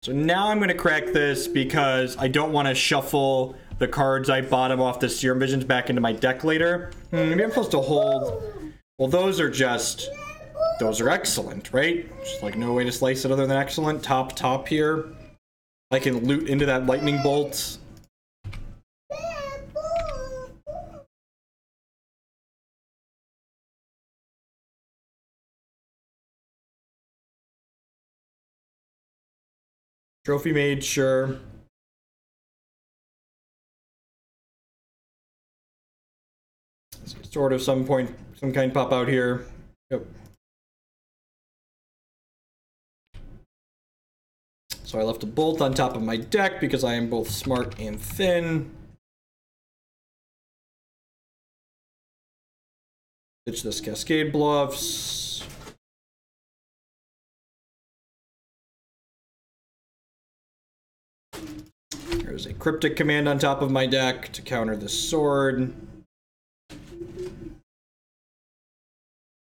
So now I'm going to crack this because I don't want to shuffle the cards I bottom off the Serum Visions back into my deck later. Maybe I'm supposed to hold... Well, those are excellent, right? Just like no way to slice it other than excellent. Top here. I can loot into that lightning bolt. Trophy Mage, sure. Sort of some kind pop out here. Yep. So I left a bolt on top of my deck because I am both smart and thin. Ditch this Cascade Bluffs. There's a Cryptic Command on top of my deck to counter the sword.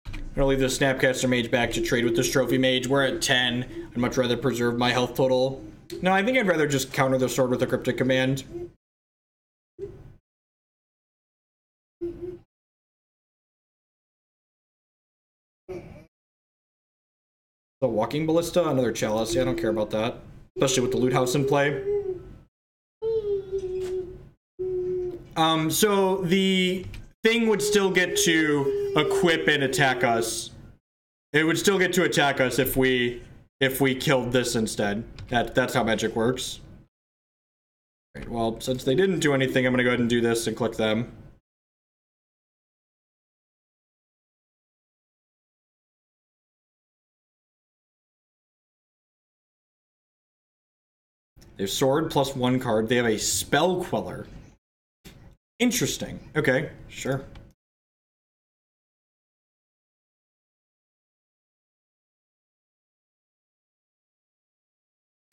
I'm gonna leave the Snapcaster Mage back to trade with this Trophy Mage. We're at 10. I'd much rather preserve my health total. No, I think I'd rather just counter the sword with a Cryptic Command. The Walking Ballista, another Chalice. Yeah, I don't care about that. Especially with the Loot House in play. So the thing would still get to equip and attack us. It would still get to attack us if we killed this instead. That's how magic works. Right, well, since they didn't do anything, I'm gonna go ahead and do this and click them. They have sword plus 1 card. They have a Spell Queller. Interesting. Okay, sure.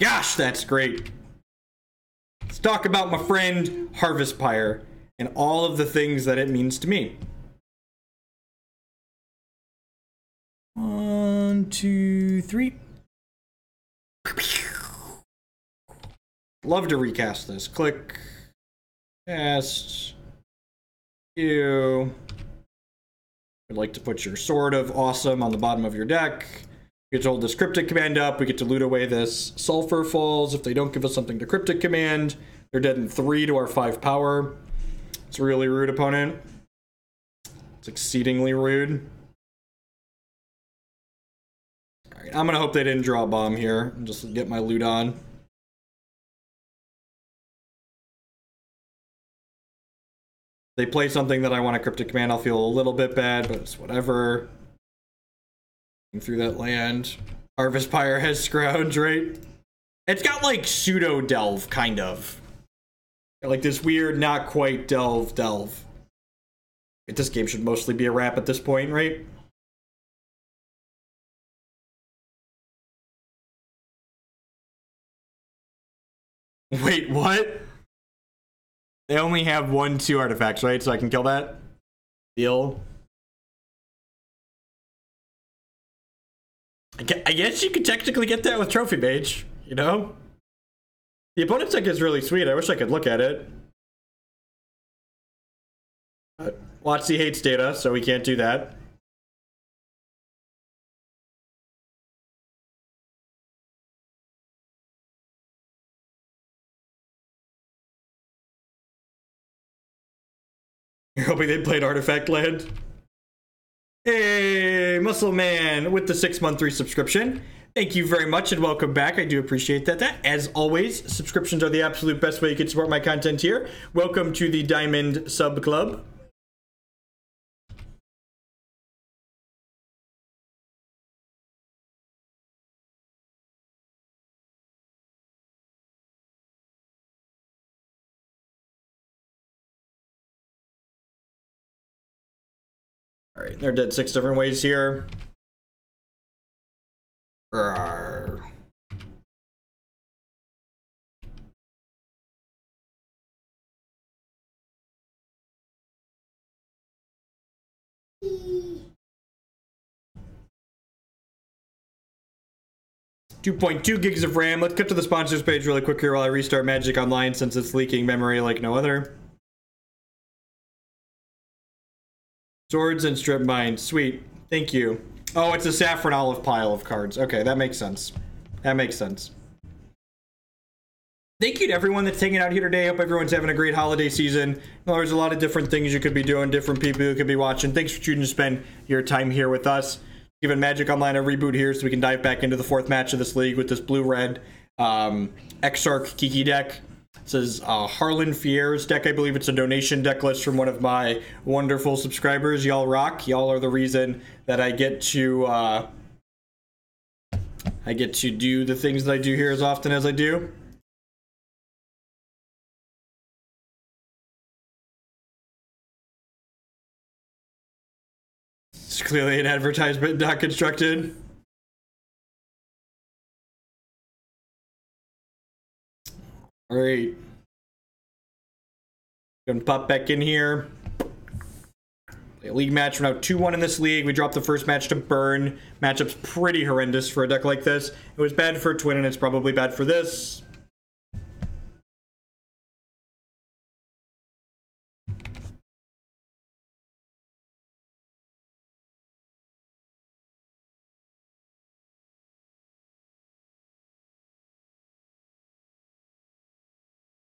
Gosh, that's great. Let's talk about my friend Harvest Pyre and all of the things that it means to me. 1, 2, 3. Love to recast this. Click. Cast. You would like to put your Sword of Awesome on the bottom of your deck. You get to hold this Cryptic Command up. We get to loot away this Sulfur Falls. If they don't give us something to Cryptic Command, they're dead in 3 to our 5 power. It's a really rude opponent. It's exceedingly rude. Alright, I'm gonna hope they didn't draw a bomb here and just get my loot on. They play something that I want a Cryptic Command, I'll feel a little bit bad, but it's whatever. Through that land. Harvest Pyre has Scrounge, right? It's got like pseudo delve, kind of. Got like this weird, not quite delve. This game should mostly be a wrap at this point, right? Wait, what? They only have 1/2 artifacts, right? So I can kill that? Deal. I guess you could technically get that with Trophy Mage, you know? The opponent's deck is really sweet. I wish I could look at it. But WotC hates data, so we can't do that. You're hoping they played Artifact Land? Hey, Muscle Man with the 6-month resubscription. Thank you very much and welcome back. I do appreciate that. As always, subscriptions are the absolute best way you can support my content here. Welcome to the Diamond Sub Club. All right, they're dead 6 different ways here. Rawr. .2 gigs of RAM. Let's get to the sponsors page really quick here while I restart Magic Online since it's leaking memory like no other. Swords and Strip Mine. Sweet. Thank you. Oh, it's a saffron olive pile of cards. Okay, that makes sense. That makes sense. Thank you to everyone that's hanging out here today. Hope everyone's having a great holiday season. Well, there's a lot of different things you could be doing, different people you could be watching. Thanks for choosing to spend your time here with us. Giving Magic Online a reboot here so we can dive back into the 4th match of this league with this blue-red Exarch Kiki deck. This is Harlan Fierre's deck. I believe it's a donation deck list from one of my wonderful subscribers. Y'all rock. Y'all are the reason that I get to do the things that I do here as often as I do. It's clearly an advertisement not constructed. All right. Gonna pop back in here. Play a league match. We're now 2-1 in this league. We dropped the first match to Burn. Matchup's pretty horrendous for a deck like this. It was bad for Twin, and it's probably bad for this.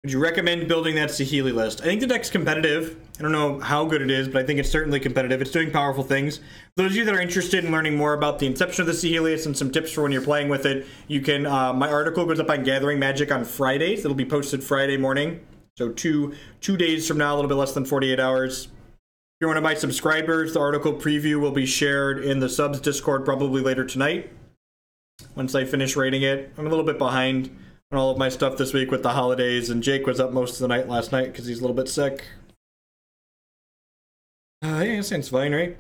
Would you recommend building that Saheeli list? I think the deck's competitive. I don't know how good it is, but I think it's certainly competitive. It's doing powerful things. For those of you that are interested in learning more about the inception of the Saheeli list and some tips for when you're playing with it, you can, my article goes up on Gathering Magic on Fridays. It'll be posted Friday morning. So two days from now, a little bit less than 48 hours. If you're one of my subscribers, the article preview will be shared in the subs Discord probably later tonight. Once I finish rating it, I'm a little bit behind on all of my stuff this week with the holidays, and Jake was up most of the night last night because he's a little bit sick. Yeah, it sounds fine, right?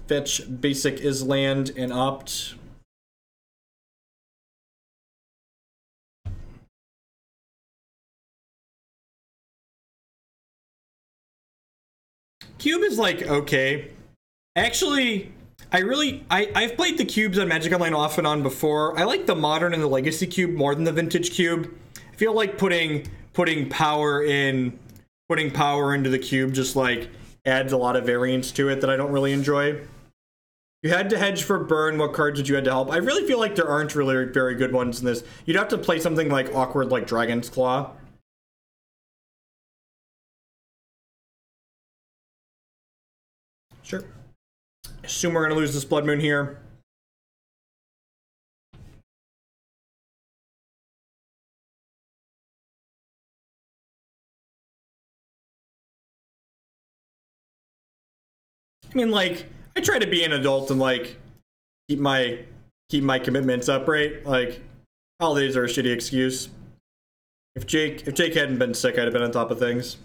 Fetch basic is land and opt. Cube is like okay. Actually, I've played the cubes on Magic Online off and on before. I like the modern and the legacy cube more than the vintage cube. I feel like putting power into the cube just like adds a lot of variance to it that I don't really enjoy. You had to hedge for Burn. What cards did you had to help? I really feel like there aren't really very good ones in this. You'd have to play something like awkward like Dragon's Claw. Sure. Assume we're going to lose this Blood Moon here. I mean, like, I try to be an adult and, like, keep my commitments up, right? Like, holidays are a shitty excuse. If Jake hadn't been sick, I'd have been on top of things.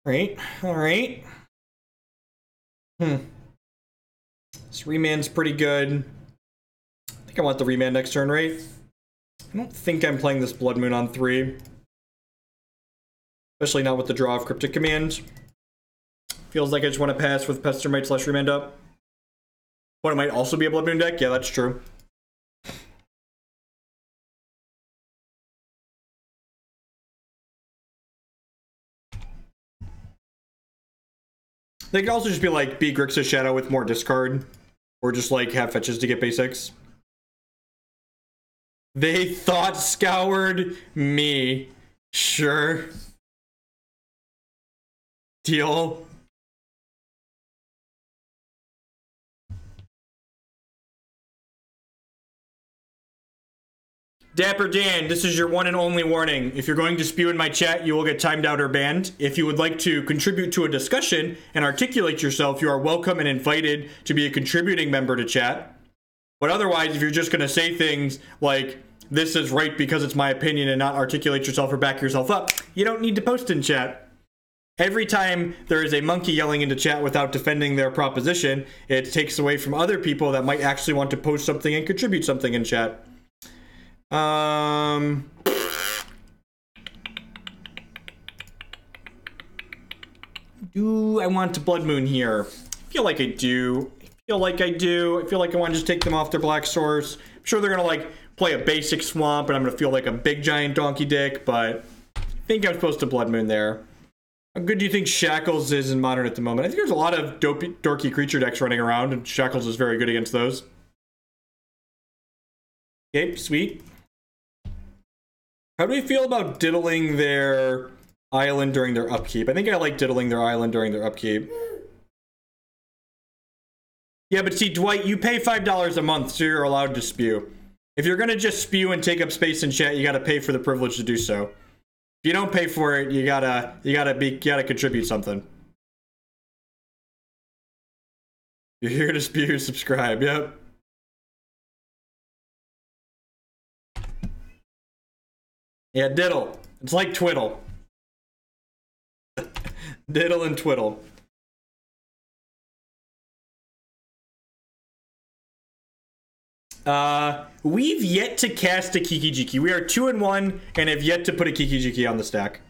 Right, all right. This Remand's pretty good. I think I want the Remand next turn, right? I don't think I'm playing this Blood Moon on 3. Especially not with the draw of Cryptic Command. Feels like I just want to pass with Pestermite / Remand up. But it might also be a Blood Moon deck? Yeah, that's true. They could also just be like, be Grixis Shadow with more discard. Or just like have fetches to get basics. They thought scoured me. Sure. Deal. Dapper Dan, this is your one and only warning. If you're going to spew in my chat, you will get timed out or banned. If you would like to contribute to a discussion and articulate yourself, you are welcome and invited to be a contributing member to chat. But otherwise, if you're just going to say things like, this is right because it's my opinion, and not articulate yourself or back yourself up, you don't need to post in chat. Every time there is a monkey yelling into chat without defending their proposition, it takes away from other people that might actually want to post something and contribute something in chat. Do I want to Blood Moon here? I feel like I do. I feel like I want to just take them off their black source. I'm sure they're gonna like play a basic swamp, and I'm gonna feel like a big giant donkey dick, but I think I'm supposed to Blood Moon there. How good do you think Shackles is in Modern at the moment? I think there's a lot of dorky creature decks running around, and Shackles is very good against those. Okay, sweet. How do we feel about diddling their island during their upkeep? I think I like diddling their island during their upkeep. Yeah, but see, Dwight, you pay $5 a month, so you're allowed to spew. If you're gonna just spew and take up space in chat, you gotta pay for the privilege to do so. If you don't pay for it, you gotta contribute something. You're here to spew, subscribe, yep. Yeah, diddle. It's like twiddle. Diddle and twiddle. We've yet to cast a Kiki-Jiki. We are 2-1 and have yet to put a Kiki-Jiki on the stack.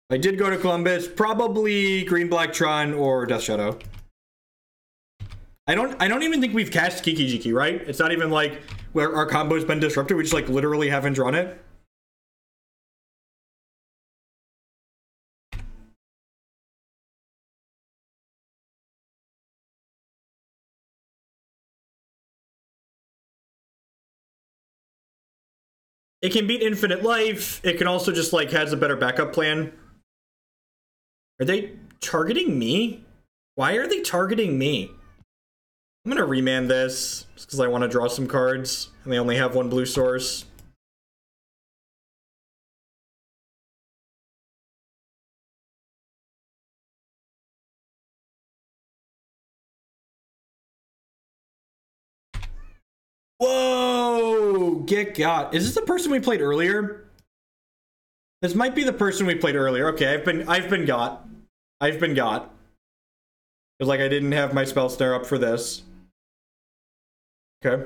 I did go to Columbus, probably Green Black Tron or Death Shadow. I don't even think we've cast Kiki-Jiki, right? It's not even like where our combo's been disrupted. We just like literally haven't drawn it. It can beat Infinite Life. It can also just like has a better backup plan. Are they targeting me? Why are they targeting me? I'm gonna remand this just because I want to draw some cards and they only have one blue source. Whoa! Get got. Is this the person we played earlier? This might be the person we played earlier. Okay, I've been got. Because like I didn't have my Spell Snare up for this. Okay.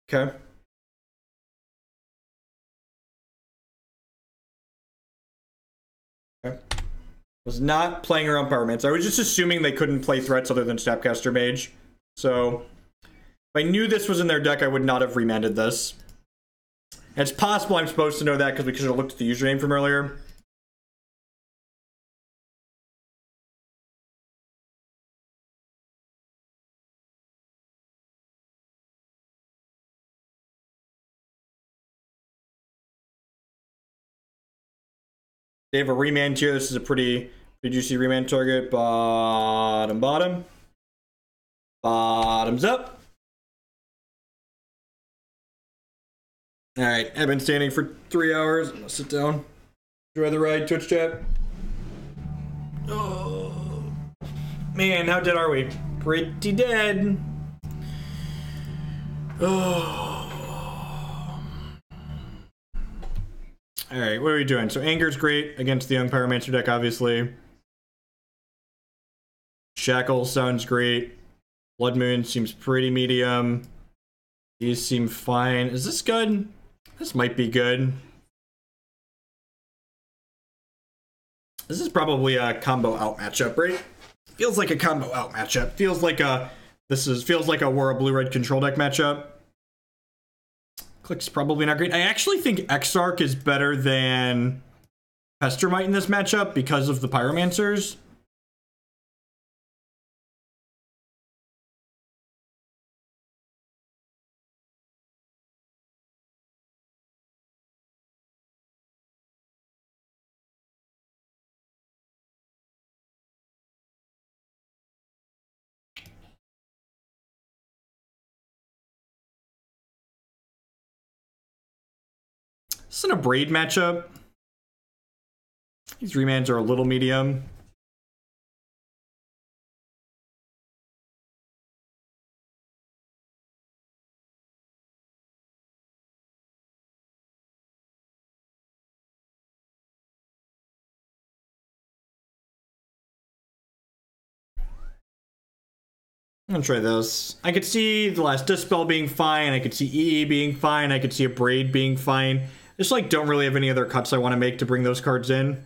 Okay. Okay. Was not playing around Pyromancer. I was just assuming they couldn't play threats other than Snapcaster Mage. So if I knew this was in their deck, I would not have remanded this. It's possible I'm supposed to know that because we should have looked at the username from earlier. They have a remand tier. This is a pretty juicy remand target. Bottom. Bottoms up. Alright, I've been standing for 3 hours. I'm gonna sit down. Enjoy the ride, Twitch chat. Oh. Man, how dead are we? Pretty dead. Oh. Alright, what are we doing? So Anger's great against the Young Pyromancer deck, obviously. Shackles sounds great. Blood Moon seems pretty medium. These seem fine. Is this good? This might be good. This is probably a combo out matchup, right? Feels like a combo out matchup. Feels like a War of Blue-Red control deck matchup. Clique's probably not great. I actually think Exarch is better than Pestermite in this matchup because of the Pyromancers. This is an Abrade matchup. These remands are a little medium. I'm gonna try this. I could see the last Dispel being fine. I could see EE being fine. I could see Abrade being fine. Just like don't really have any other cuts I want to make to bring those cards in.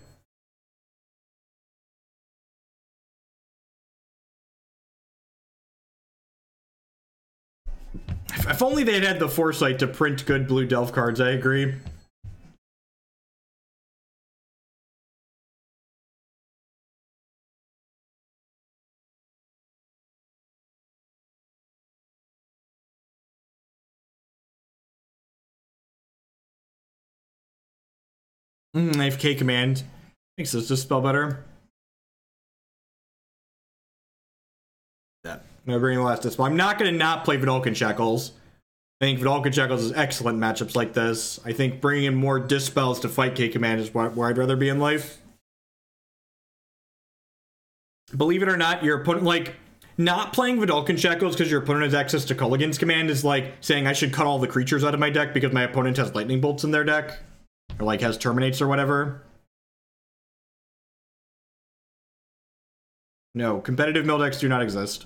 If only they'd had the foresight to print good blue Delve cards, I agree. I have Kiki-Command. Makes this Dispel better. Yeah, I'm gonna bring the last Dispel. I'm not gonna not play Vedalken Shackles. I think Vedalken Shackles is excellent matchups like this. I think bringing in more Dispels to fight Kiki-Command is where I'd rather be in life. Believe it or not, your opponent, like, not playing Vedalken Shackles because your opponent has access to Culligan's Command is like saying I should cut all the creatures out of my deck because my opponent has Lightning Bolts in their deck. Or like has Terminates or whatever. No, competitive mill decks do not exist.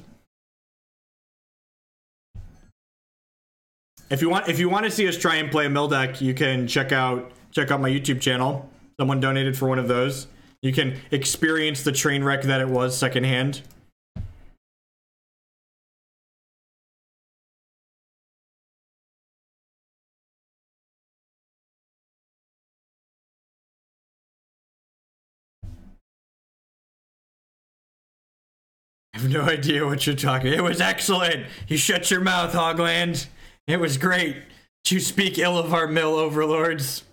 If you want to see us try and play a mill deck, you can check out my YouTube channel. Someone donated for one of those. You can experience the train wreck that it was secondhand. I have no idea what you're talking. It was excellent. You shut your mouth, Hogland. It was great. You speak ill of our mill overlords.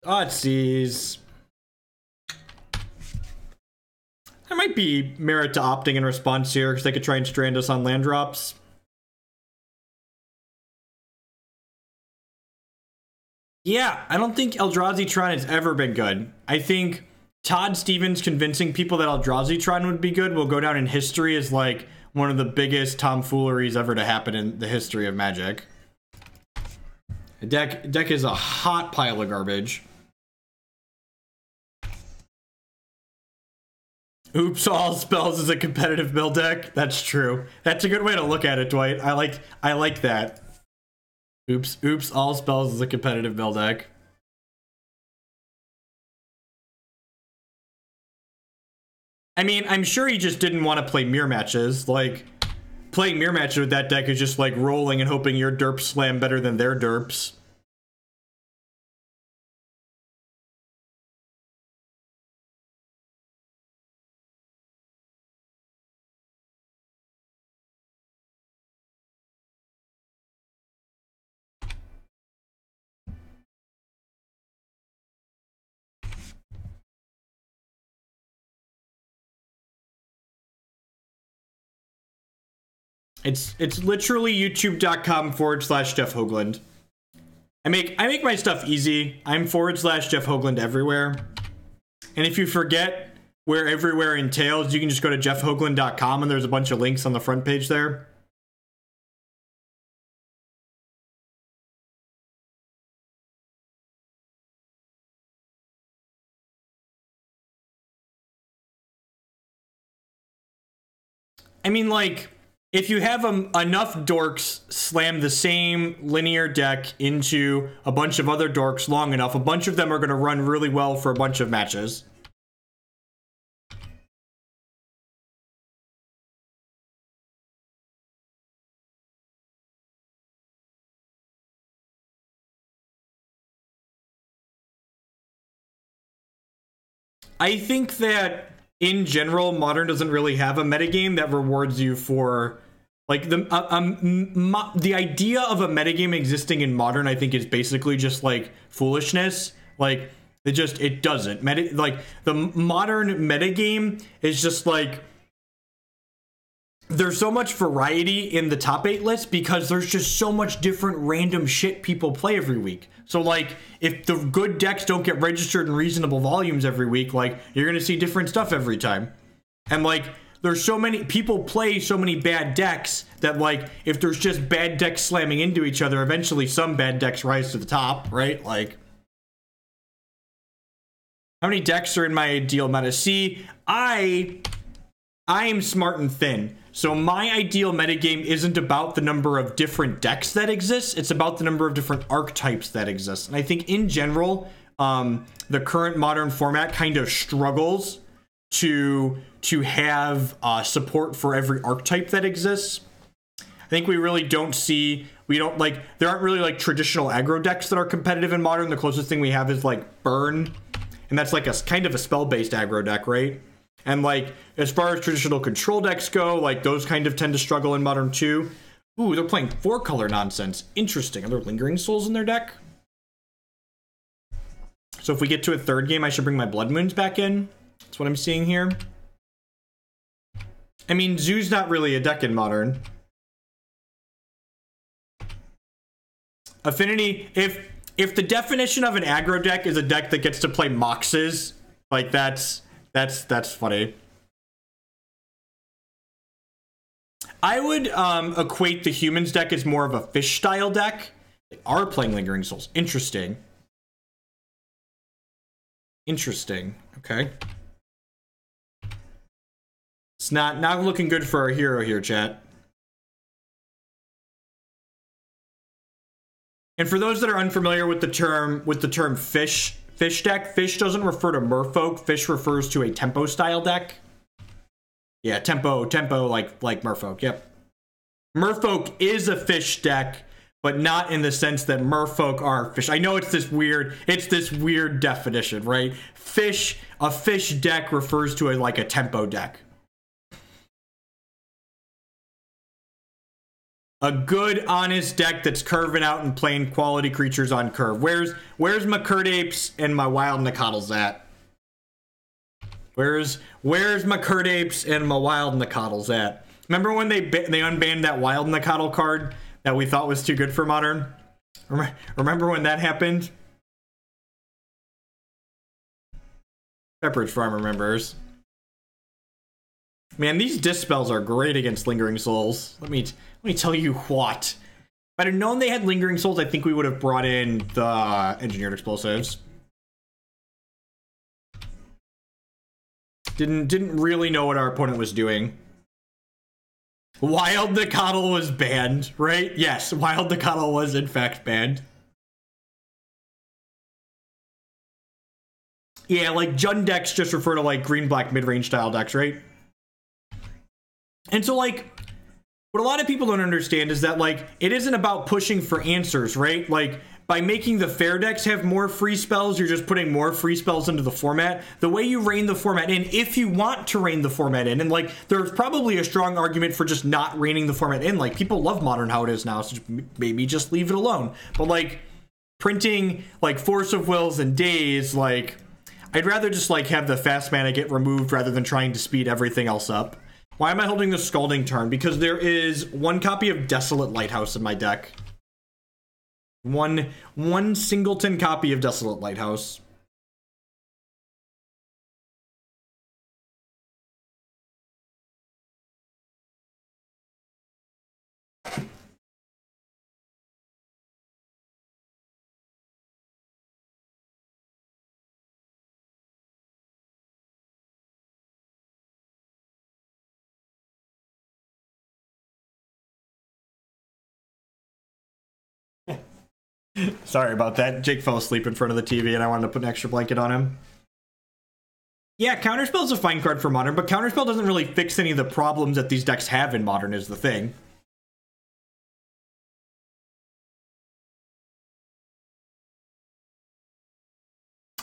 Oddsies. There might be merit to opting in response here, because they could try and strand us on land drops. Yeah, I don't think Eldrazi Tron has ever been good. I think Todd Stevens convincing people that Eldrazi Tron would be good will go down in history as like one of the biggest tomfooleries ever to happen in the history of Magic. The deck is a hot pile of garbage. Oops, all spells is a competitive mill deck. That's true. That's a good way to look at it, Dwight. I like that. Oops, all spells is a competitive mill deck. I mean, I'm sure he just didn't want to play mirror matches. Like, playing mirror matches with that deck is just like rolling and hoping your derps slam better than their derps. It's literally youtube.com/Jeff Hoagland. I make my stuff easy. I'm /Jeff Hoagland everywhere. And if you forget where everywhere entails, you can just go to jeffhoagland.com and there's a bunch of links on the front page there. I mean, like, if you have enough dorks slam the same linear deck into a bunch of other dorks long enough, a bunch of them are going to run really well for a bunch of matches. I think that in general, Modern doesn't really have a metagame that rewards you for Like the idea of a metagame existing in Modern, I think, is basically just like foolishness. Like it doesn't. Like the Modern metagame is just like, there's so much variety in the top 8 list because there's just so much different random shit people play every week. So like if the good decks don't get registered in reasonable volumes every week, like you're gonna see different stuff every time. And like there's so many people play so many bad decks that like if there's just bad decks slamming into each other, eventually some bad decks rise to the top, right? Like how many decks are in my ideal meta? See, I am smart and thin. So my ideal metagame isn't about the number of different decks that exist. It's about the number of different archetypes that exist. And I think in general, the current Modern format kind of struggles to have support for every archetype that exists. I think we really don't see, there aren't really like traditional aggro decks that are competitive in Modern. The closest thing we have is like Burn. And that's like a kind of a spell-based aggro deck, right? And like, as far as traditional control decks go, like those kind of tend to struggle in Modern too. Ooh, they're playing 4-color nonsense. Interesting. Are there Lingering Souls in their deck? So if we get to a third game, I should bring my Blood Moons back in. That's what I'm seeing here. I mean, Zoo's not really a deck in Modern. Affinity, if the definition of an aggro deck is a deck that gets to play Moxes, like that's funny. I would equate the Humans deck as more of a fish style deck. They are playing Lingering Souls. Interesting. Interesting. Okay. It's not looking good for our hero here, chat. And for those that are unfamiliar with the term fish deck, fish doesn't refer to merfolk. Fish refers to a tempo style deck. Yeah, tempo like merfolk. Yep. Merfolk is a fish deck, but not in the sense that merfolk are fish. I know it's this weird definition, right? A fish deck refers to like a tempo deck. A good, honest deck that's curving out and playing quality creatures on curve. Where's my Curdapes and my Wild Nacatls at? Where's my Curdapes and my Wild Nacatls at? Remember when they unbanned that Wild Nacatl card that we thought was too good for Modern? Remember when that happened? Pepperidge Farm remembers. Man, these Dispels are great against Lingering Souls. Let me tell you what. If I'd have known they had Lingering Souls, I think we would have brought in the Engineered Explosives. Didn't really know what our opponent was doing. Wild Nacatl was banned, right? Yes, Wild Nacatl was in fact banned. Yeah, like Jund decks just refer to like green-black mid-range style decks, right? And so like, what a lot of people don't understand is that like, it isn't about pushing for answers, right? Like, by making the fair decks have more free spells, you're just putting more free spells into the format. The way you rein the format in, if you want to rein the format in, and like, there's probably a strong argument for just not reining the format in. Like, people love Modern how it is now, so maybe just leave it alone. But like, printing like Force of Wills and Days, like, I'd rather just like have the fast mana get removed rather than trying to speed everything else up. Why am I holding the Scalding Tarn? Because there is one copy of Desolate Lighthouse in my deck. One singleton copy of Desolate Lighthouse. Sorry about that. Jake fell asleep in front of the TV and I wanted to put an extra blanket on him. Yeah, Counterspell's a fine card for Modern, but Counterspell doesn't really fix any of the problems that these decks have in Modern is the thing.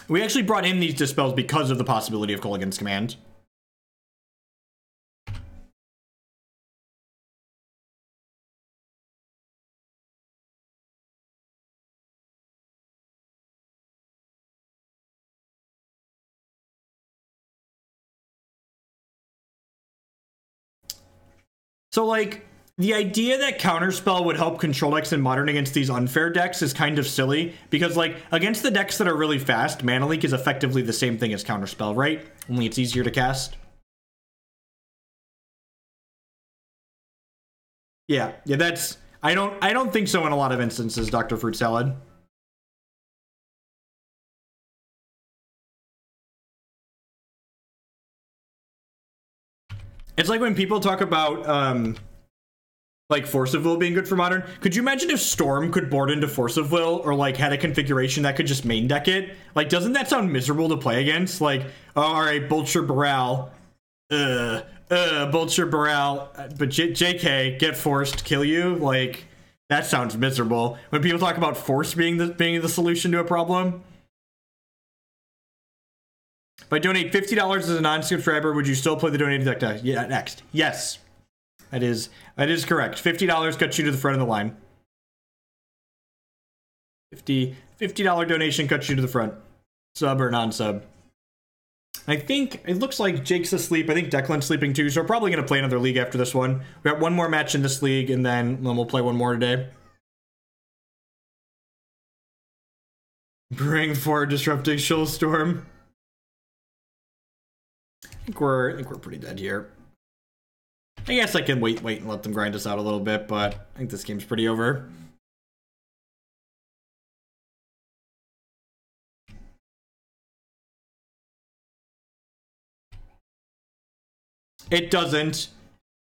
We actually brought in these Dispels because of the possibility of Kolaghan's Command. So, like, the idea that Counterspell would help control decks in Modern against these unfair decks is kind of silly, because, like, against the decks that are really fast, Mana Leak is effectively the same thing as Counterspell, right? Only it's easier to cast. Yeah, that's... I don't think so in a lot of instances, Dr. Fruit Salad. It's like when people talk about, like, Force of Will being good for Modern. Could you imagine if Storm could board into Force of Will, or, like, had a configuration that could just main deck it? Like, doesn't that sound miserable to play against? Like, oh, alright, Bolcher Baral. Bolcher Baral. But JK, get forced, kill you? Like, that sounds miserable. When people talk about Force being the solution to a problem. If I donate $50 as a non-subscriber, would you still play the donated deck tag? Yeah, next. Yes. That is correct. $50 cuts you to the front of the line. $50 donation cuts you to the front. Sub or non-sub. I think it looks like Jake's asleep. I think Declan's sleeping too, so we're probably going to play another league after this one. We got one more match in this league, and then we'll play one more today. Bring forward Disrupting Storm. I think we're pretty dead here. I guess I can wait and let them grind us out a little bit, but I think this game's pretty over. It doesn't.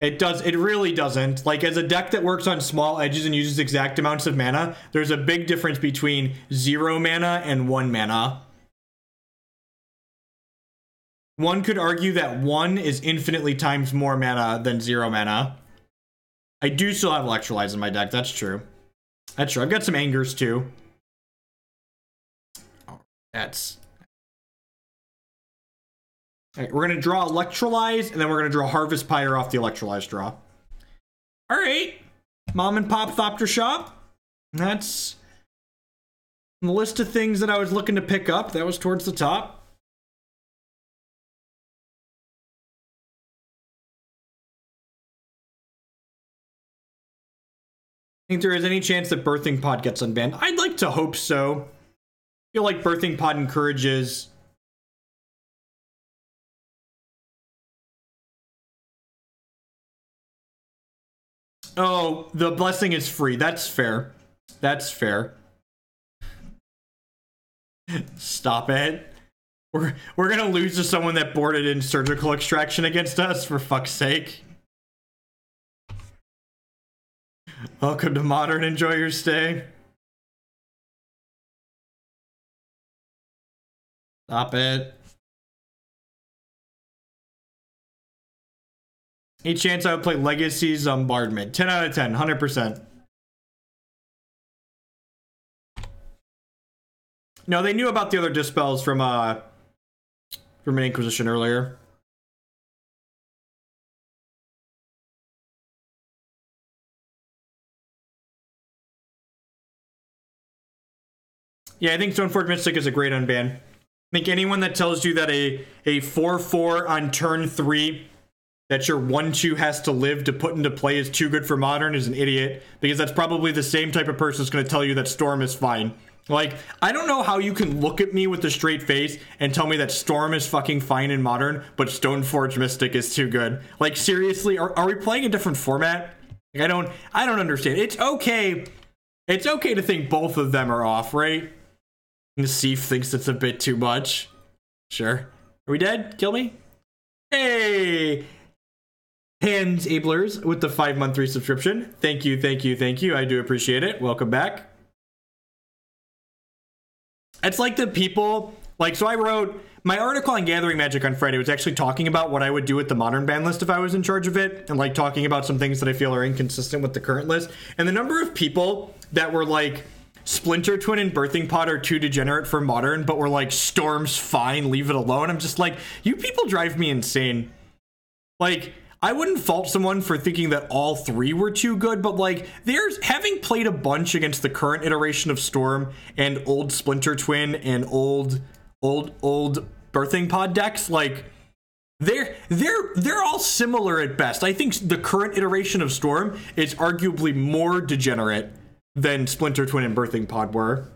It really doesn't. Like, as a deck that works on small edges and uses exact amounts of mana, there's a big difference between 0 mana and 1 mana. One could argue that 1 is infinitely times more mana than 0 mana. I do still have Electrolyze in my deck, that's true. That's true. I've got some Angers too. Oh, that's... Alright, we're going to draw Electrolyze, and then we're going to draw Harvest Pyre off the Electrolyze draw. Alright. Mom and Pop Thopter Shop. That's the list of things that I was looking to pick up. That was towards the top. Think there is any chance that Birthing Pod gets unbanned? I'd like to hope so. I feel like Birthing Pod encourages... Oh, the blessing is free. That's fair. That's fair. Stop it. We're gonna lose to someone that boarded in surgical extraction against us, for fuck's sake. Welcome to Modern. Enjoy your stay. Stop it. Any chance I would play Legacy's Bombardment? 10 out of 10, 100%. No, they knew about the other dispels from an Inquisition earlier. Yeah, I think Stoneforge Mystic is a great unban. I think anyone that tells you that a 4/4 on turn 3 that your 1/2 has to live to put into play is too good for Modern is an idiot, because that's probably the same type of person that's going to tell you that Storm is fine. Like, I don't know how you can look at me with a straight face and tell me that Storm is fucking fine in Modern, but Stoneforge Mystic is too good. Like, seriously, are we playing a different format? Like, I don't understand. It's okay to think both of them are off, right? Nasif thinks it's a bit too much. Sure. Are we dead? Kill me? Hey! Hands Ablers with the 5-month resubscription. Thank you, thank you, thank you. I do appreciate it. Welcome back. It's like the people... Like, so I wrote... My article on Gathering Magic on Friday was actually talking about what I would do with the Modern ban list if I was in charge of it, and, like, talking about some things that I feel are inconsistent with the current list. And the number of people that were, like... Splinter Twin and Birthing Pod are too degenerate for Modern, but we're like, Storm's fine, leave it alone. I'm just like, you people drive me insane. Like, I wouldn't fault someone for thinking that all 3 were too good, but like, there's, having played a bunch against the current iteration of Storm and old Splinter Twin and old Birthing Pod decks, like, They're all similar at best. I think the current iteration of Storm is arguably more degenerate than Splinter Twin and Birthing Pod were.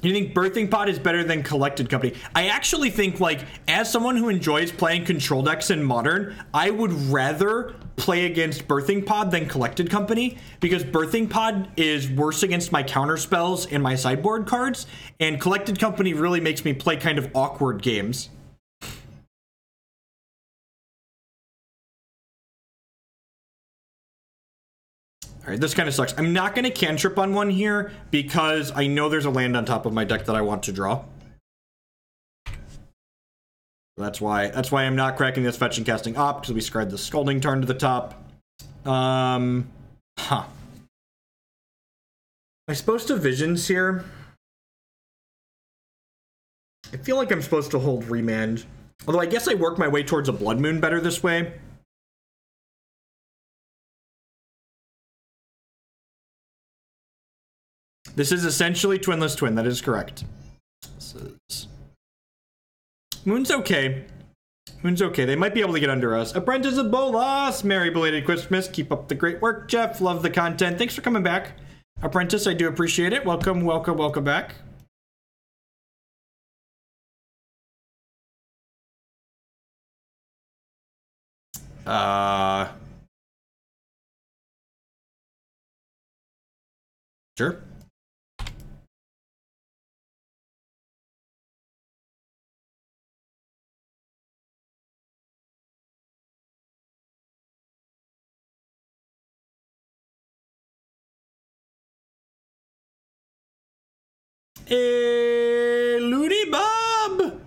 You think Birthing Pod is better than Collected Company? I actually think, like, as someone who enjoys playing control decks in Modern, I would rather play against Birthing Pod than Collected Company, because Birthing Pod is worse against my counter spells and my sideboard cards, and Collected Company really makes me play kind of awkward games. All right, this kind of sucks. I'm not going to cantrip on one here because I know there's a land on top of my deck that I want to draw. That's why I'm not cracking this fetch and casting op, because we scried the Scalding Tarn to the top. Am I supposed to Visions here? I feel like I'm supposed to hold Remand. Although I guess I work my way towards a Blood Moon better this way. This is essentially Twinless Twin, that is correct. Moon's okay. Moon's okay. They might be able to get under us. Apprentice of Bolas! Merry belated Christmas. Keep up the great work, Jeff. Love the content. Thanks for coming back. Apprentice, I do appreciate it. Welcome, welcome, welcome back. Sure. Looney Bob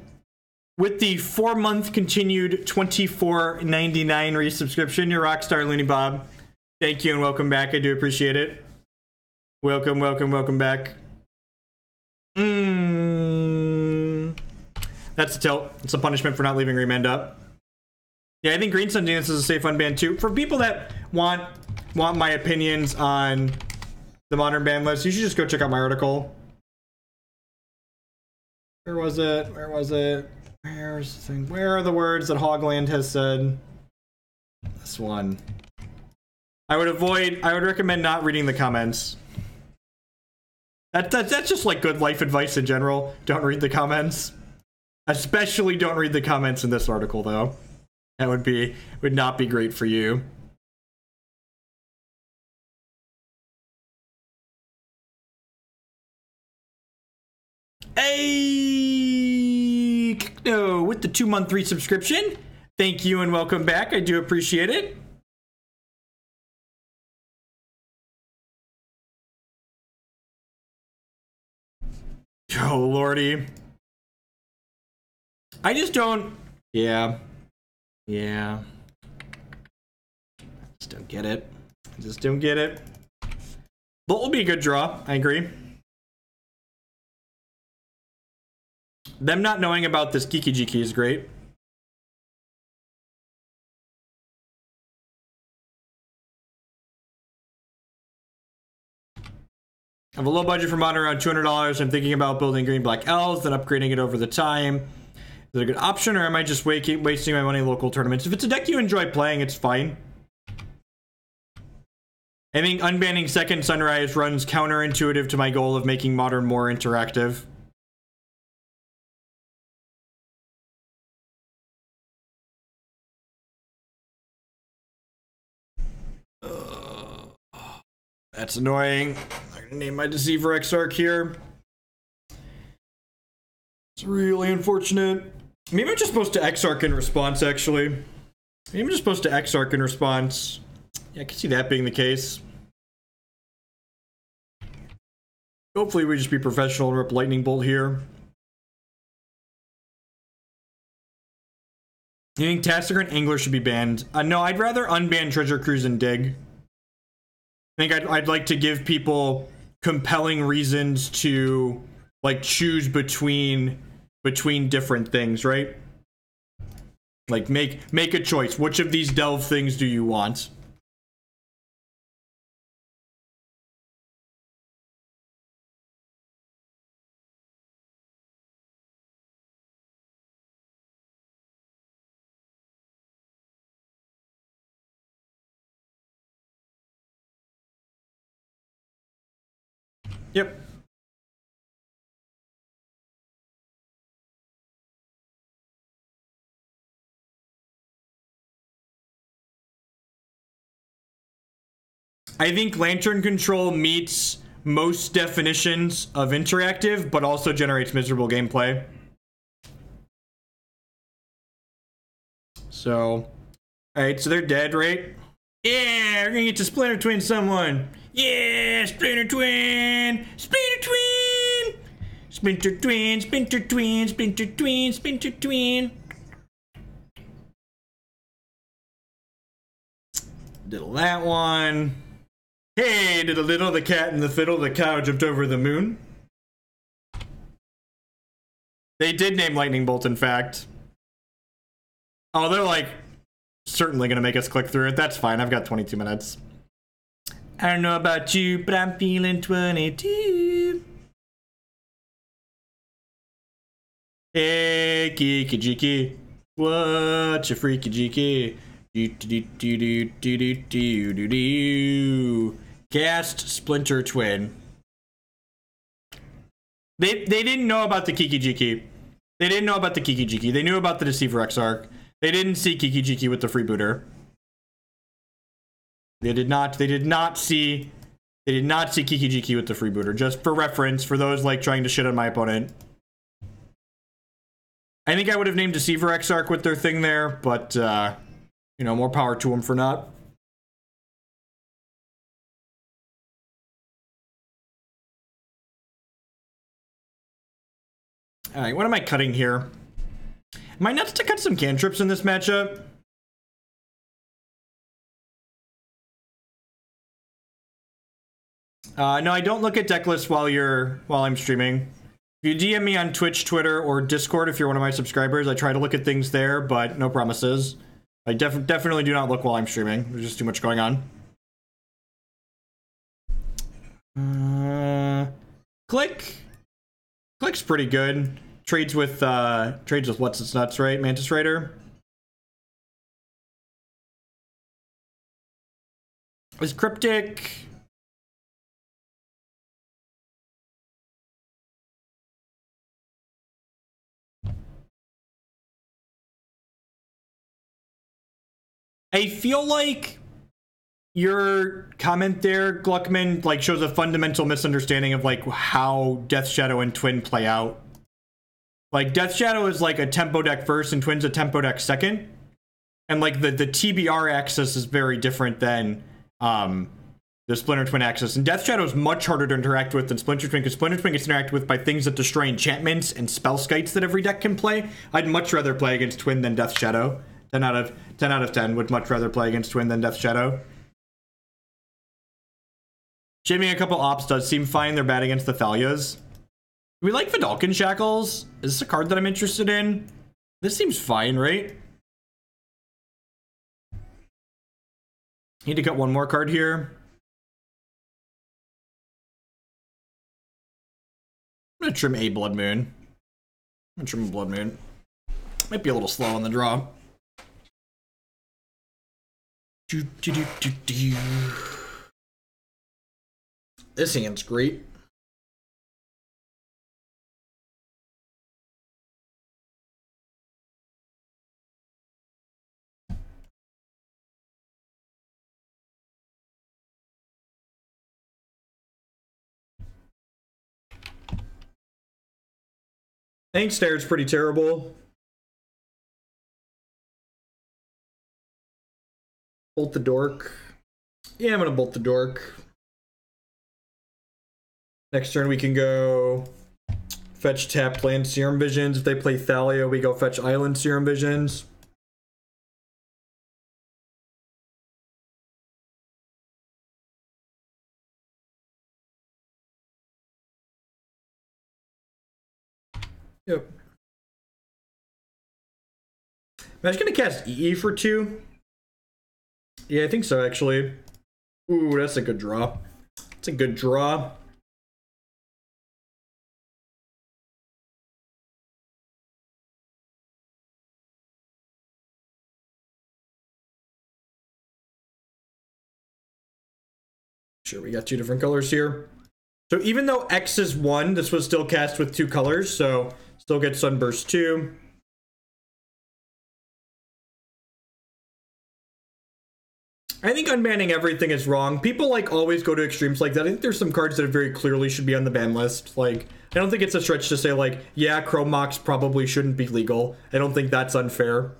with the 4-month continued $24.99 resubscription. You're rockstar, Looney Bob. Thank you and welcome back. I do appreciate it. Welcome, welcome, welcome back. That's a tilt. It's a punishment for not leaving Remand up. Yeah, I think Green Sun Dance is a safe unban too. For people that want my opinions on the Modern ban list, you should just go check out my article. Where was it? Where was it? Where's the thing? Where are the words that Hogland has said? This one. I would recommend not reading the comments. That's just like good life advice in general. Don't read the comments. Especially don't read the comments in this article, though. That would not be great for you. Hey, no, with the 2-month resubscription. Thank you and welcome back. I do appreciate it. Oh, lordy. I just don't... Yeah. Yeah. Just don't get it. Just don't get it. Bolt will be a good draw. I agree. Them not knowing about this Kiki-Jiki is great. I have a low budget for Modern, around $200. I'm thinking about building green-black elves, then upgrading it over the time. Is it a good option, or am I just keep wasting my money in local tournaments? If it's a deck you enjoy playing, it's fine. I think unbanning Second Sunrise runs counterintuitive to my goal of making Modern more interactive. That's annoying. I'm gonna name my Deceiver Exarch here. It's really unfortunate. Maybe I'm just supposed to Exarch in response, actually. Maybe I'm just supposed to Exarch in response. Yeah, I can see that being the case. Hopefully we just be professional and rip Lightning Bolt here. You think Tassiger and Angler should be banned? No, I'd rather unban Treasure Cruise and Dig. I think I'd like to give people compelling reasons to like choose between different things, right? Like make a choice. Which of these delve things do you want? Yep. I think Lantern Control meets most definitions of interactive, but also generates miserable gameplay. So, alright, so they're dead, right? Yeah, we're gonna get to Splinter Twin someone. Yeah, Splinter Twin! Splinter Twin! Splinter Twin, Splinter Twin, Splinter Twin, Splinter Twin. Diddle that one. Hey, did a little the cat and the fiddle, the cow jumped over the moon. They did name Lightning Bolt, in fact. Oh, they're like certainly gonna make us click through it. That's fine. I've got 22 minutes. I don't know about you, but I'm feeling 22. Hey, Kiki-Jiki, what a freaky jiki. Cast Splinter Twin. They didn't know about the Kiki-Jiki. They didn't know about the Kiki-Jiki. They knew about the Deceiver Exarch. They didn't see Kiki-Jiki with the freebooter. They did not see Kiki-Jiki with the freebooter. Just for reference, for those like trying to shit on my opponent. I think I would have named Deceiver Exarch with their thing there, but you know, more power to them for not. Alright, what am I cutting here? Am I nuts to cut some cantrips in this matchup? No, I don't look at deck lists while I'm streaming. If you DM me on Twitch, Twitter, or Discord if you're one of my subscribers, I try to look at things there, but no promises. I definitely do not look while I'm streaming. There's just too much going on. Clique's pretty good. Trades with What's Its Nuts, right? Mantis Rider. Is Cryptic... I feel like your comment there, Gluckman, like shows a fundamental misunderstanding of like how Death Shadow and Twin play out. Like Death Shadow is like a tempo deck first and Twin's a tempo deck second. And like the TBR axis is very different than the Splinter Twin axis. And Death Shadow is much harder to interact with than Splinter Twin, because Splinter Twin gets interacted with by things that destroy enchantments and spell skites that every deck can play. I'd much rather play against Twin than Death Shadow. 10 out of 10 would much rather play against Twin than Death Shadow. Jamming a couple ops does seem fine. They're bad against the Thalias. Do we like Vedalken Shackles? Is this a card that I'm interested in? This seems fine, right? Need to cut one more card here. I'm gonna trim a Blood Moon. I'm gonna trim a Blood Moon. Might be a little slow on the draw. This hand's great. Ink Snare's pretty terrible. Bolt the Dork. Yeah, I'm gonna bolt the Dork. Next turn we can go fetch tapped land Serum Visions. If they play Thalia, we go fetch island Serum Visions. Yep. Am I just gonna cast EE for 2? Yeah, I think so, actually. Ooh, that's a good draw. That's a good draw. Sure, we got two different colors here. So even though X is 1, this was still cast with 2 colors, so still get Sunburst 2. I think unbanning everything is wrong. People like always go to extremes like that. I think there's some cards that very clearly should be on the ban list. Like, I don't think it's a stretch to say like, yeah, Chrome Mox probably shouldn't be legal. I don't think that's unfair.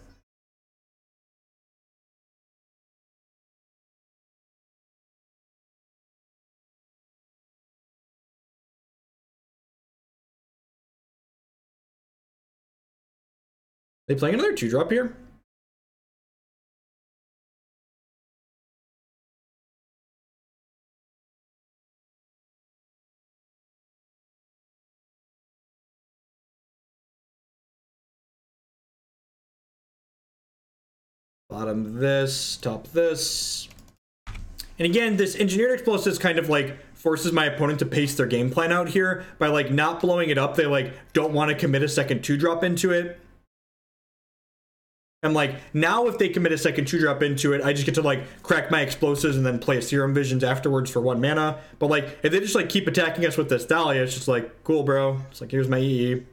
They playing another 2-drop here? Bottom this, top this. And again, this Engineered Explosives kind of like forces my opponent to pace their game plan out here by like not blowing it up. They like don't want to commit a second 2-drop into it. And like now if they commit a second 2-drop into it, I just get to like crack my explosives and then play a Serum Visions afterwards for 1 mana. But like if they just like keep attacking us with this Dahlia, it's just like, cool, bro. It's like, here's my EE.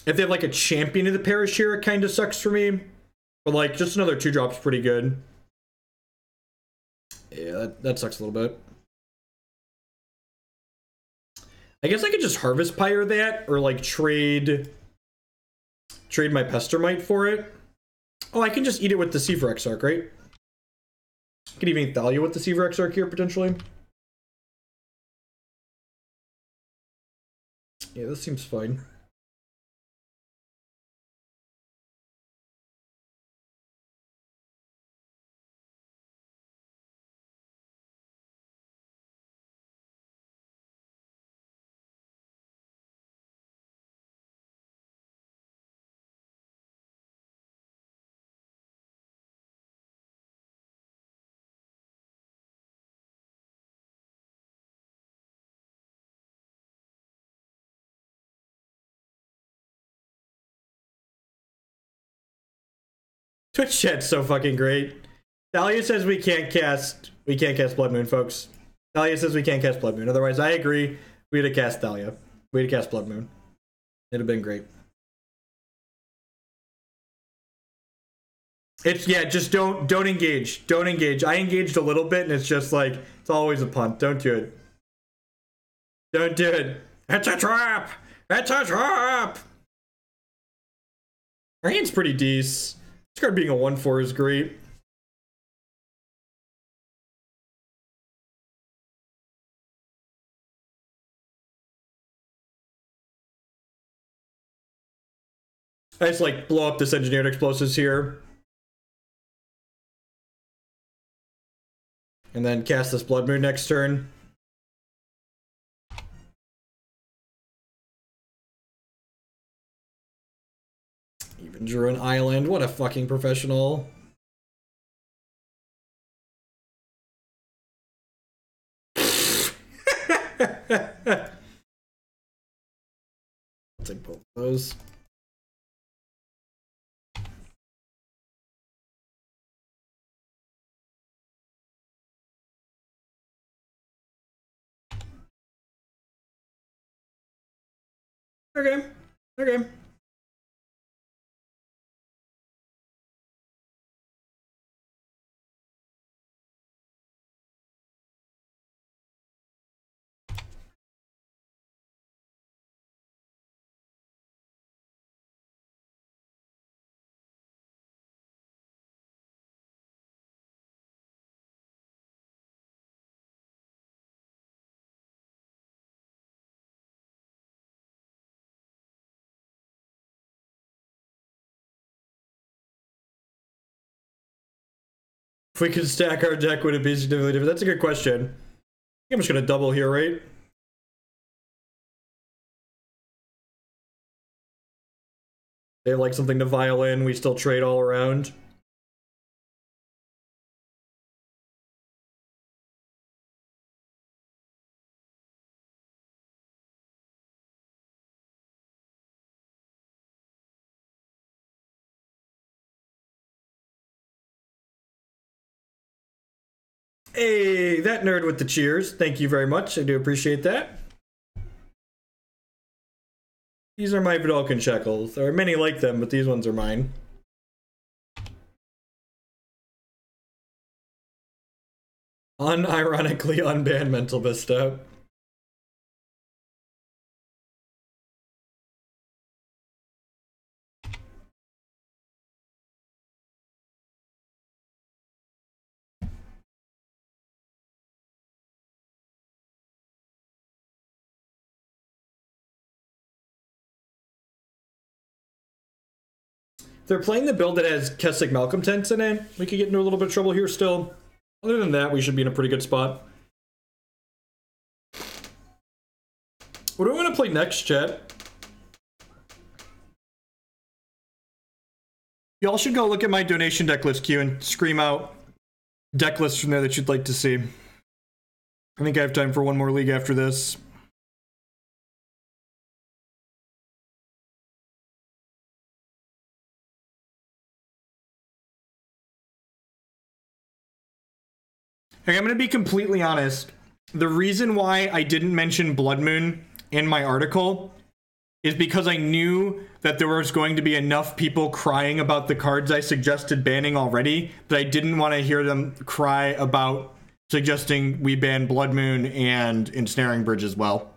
If they have like a Champion of the Parish here, it kind of sucks for me. But like just another 2-drop's pretty good. Yeah, that sucks a little bit. I guess I could just Harvest Pyre that, or like trade my Pestermite for it. Oh, I can just eat it with Deceiver Exarch, right? I could even eat Thalia with Deceiver Exarch here, potentially. Yeah, this seems fine. Twitch chat's so fucking great. Thalia says we can't cast Blood Moon, folks. Thalia says we can't cast Blood Moon. Otherwise, I agree. We'd have cast Thalia. We'd have cast Blood Moon. It'd have been great. It's yeah, just don't engage. Don't engage. I engaged a little bit and it's just like it's always a punt. Don't do it. Don't do it. It's a trap! It's a trap! Our hand's pretty decent. This card being a 1/4 is great. I just like blow up this Engineered Explosives here. And then cast this Blood Moon next turn. Even drew an island. What a fucking professional. I'll take both of those. Okay. Okay. If we could stack our deck, would it be significantly different? That's a good question. I think I'm just gonna double here, right? They have like something to violin, we still trade all around. Hey, that nerd with the cheers. Thank you very much. I do appreciate that. These are my Vedalken Shackles. There are many like them, but these ones are mine. Unironically unbanned Mental Vista. They're playing the build that has Keswick Malcontents in it. We could get into a little bit of trouble here still. Other than that, we should be in a pretty good spot. What do we want to play next, chat? Y'all should go look at my donation deck list queue and scream out deck lists from there that you'd like to see. I think I have time for one more league after this. Okay, I'm going to be completely honest. The reason why I didn't mention Blood Moon in my article is because I knew that there was going to be enough people crying about the cards I suggested banning already that I didn't want to hear them cry about suggesting we ban Blood Moon and Ensnaring Bridge as well.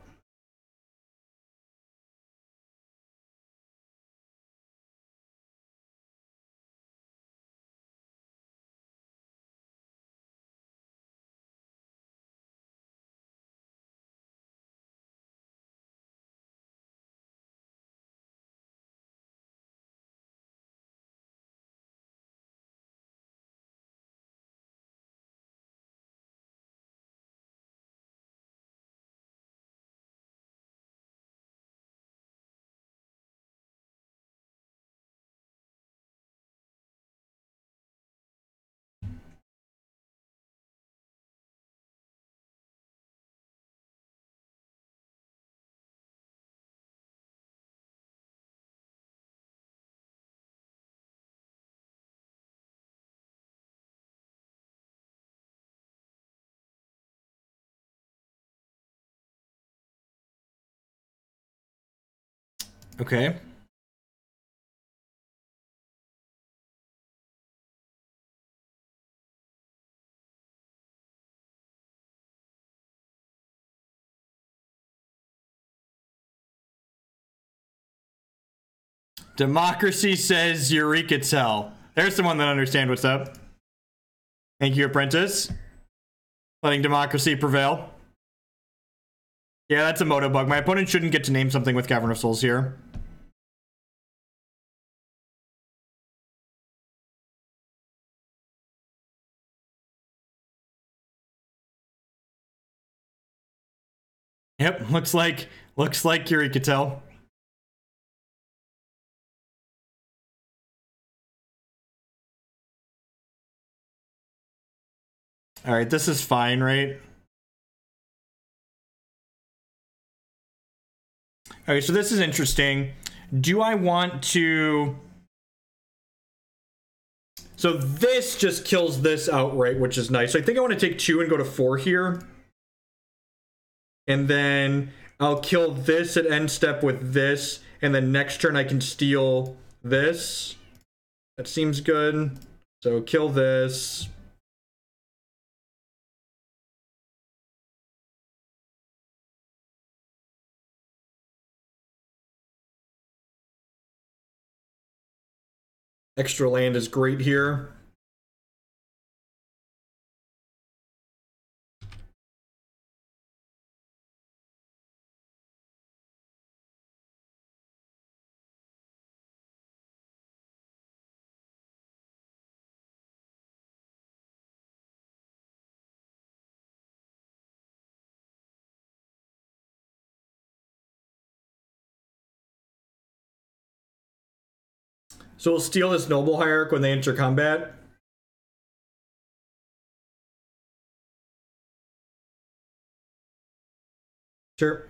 Okay. Democracy says Eureka Tell. There's someone that understands what's up. Thank you, Apprentice. Letting democracy prevail. Yeah, that's a moto bug. My opponent shouldn't get to name something with Cavern of Souls here. Yep, looks like Eureka Tell. All right, this is fine, right? All right, so this is interesting. Do I want to... So this just kills this outright, which is nice. So I think I want to take 2 and go to 4 here. And then I'll kill this at end step with this. And then next turn I can steal this. That seems good. So kill this. Extra land is great here. So we'll steal this Noble Hierarch when they enter combat. Sure.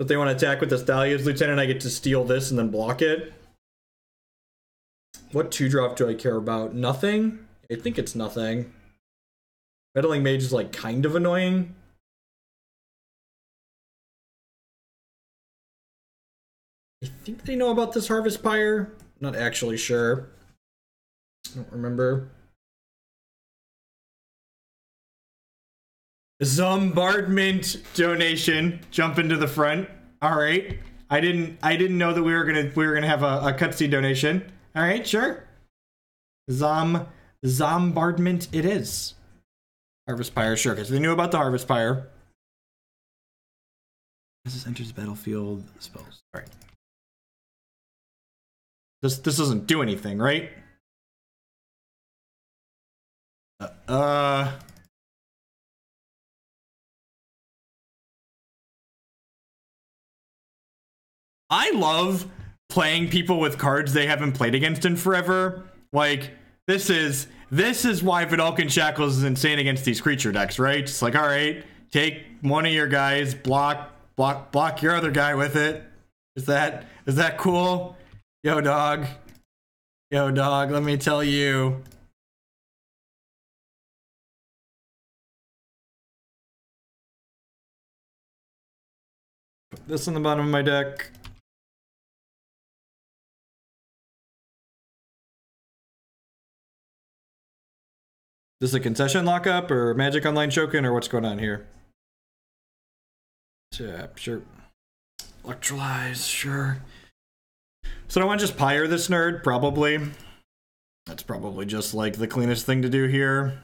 So if they want to attack with this Dahlia's Lieutenant, I get to steal this and then block it. What 2-drop do I care about? Nothing? I think it's nothing. Meddling Mage is like kind of annoying. I think they know about this Harvest Pyre. Not actually sure. I don't remember. Zombardment donation. Jump into the front. All right. I didn't know that we were gonna have a cutscene donation. All right, sure. Zombardment it is. Harvest Pyre, sure, because they knew about the Harvest Pyre. As this enters the battlefield, spells. All right. This doesn't do anything, right? I love playing people with cards they haven't played against in forever. Like, this is why Vedalken Shackles is insane against these creature decks, right? It's like, all right, take one of your guys, block your other guy with it. Is that cool? Yo, dog, let me tell you. Put this on the bottom of my deck. Is this a concession lockup or Magic Online Shokin or what's going on here? Yeah, sure. Electrolyze, sure. So do I want to just Pyre this nerd? Probably. That's probably just like the cleanest thing to do here.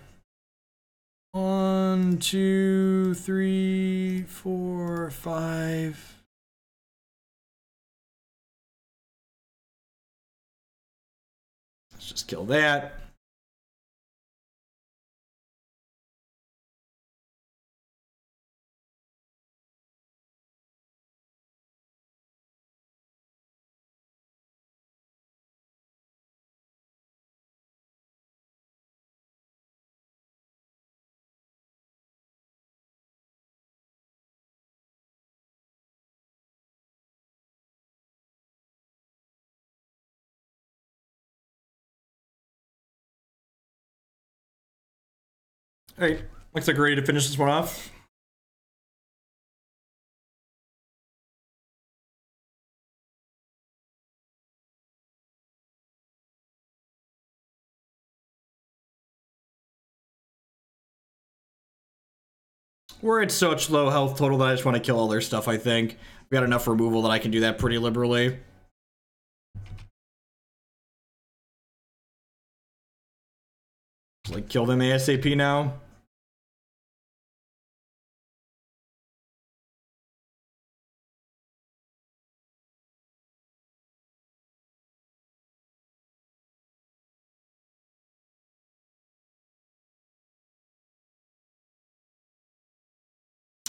1, 2, 3, 4, 5. Let's just kill that. Alright, looks like we're ready to finish this one off. We're at such low health total that I just want to kill all their stuff, I think. We got enough removal that I can do that pretty liberally. Just, like, kill them ASAP now.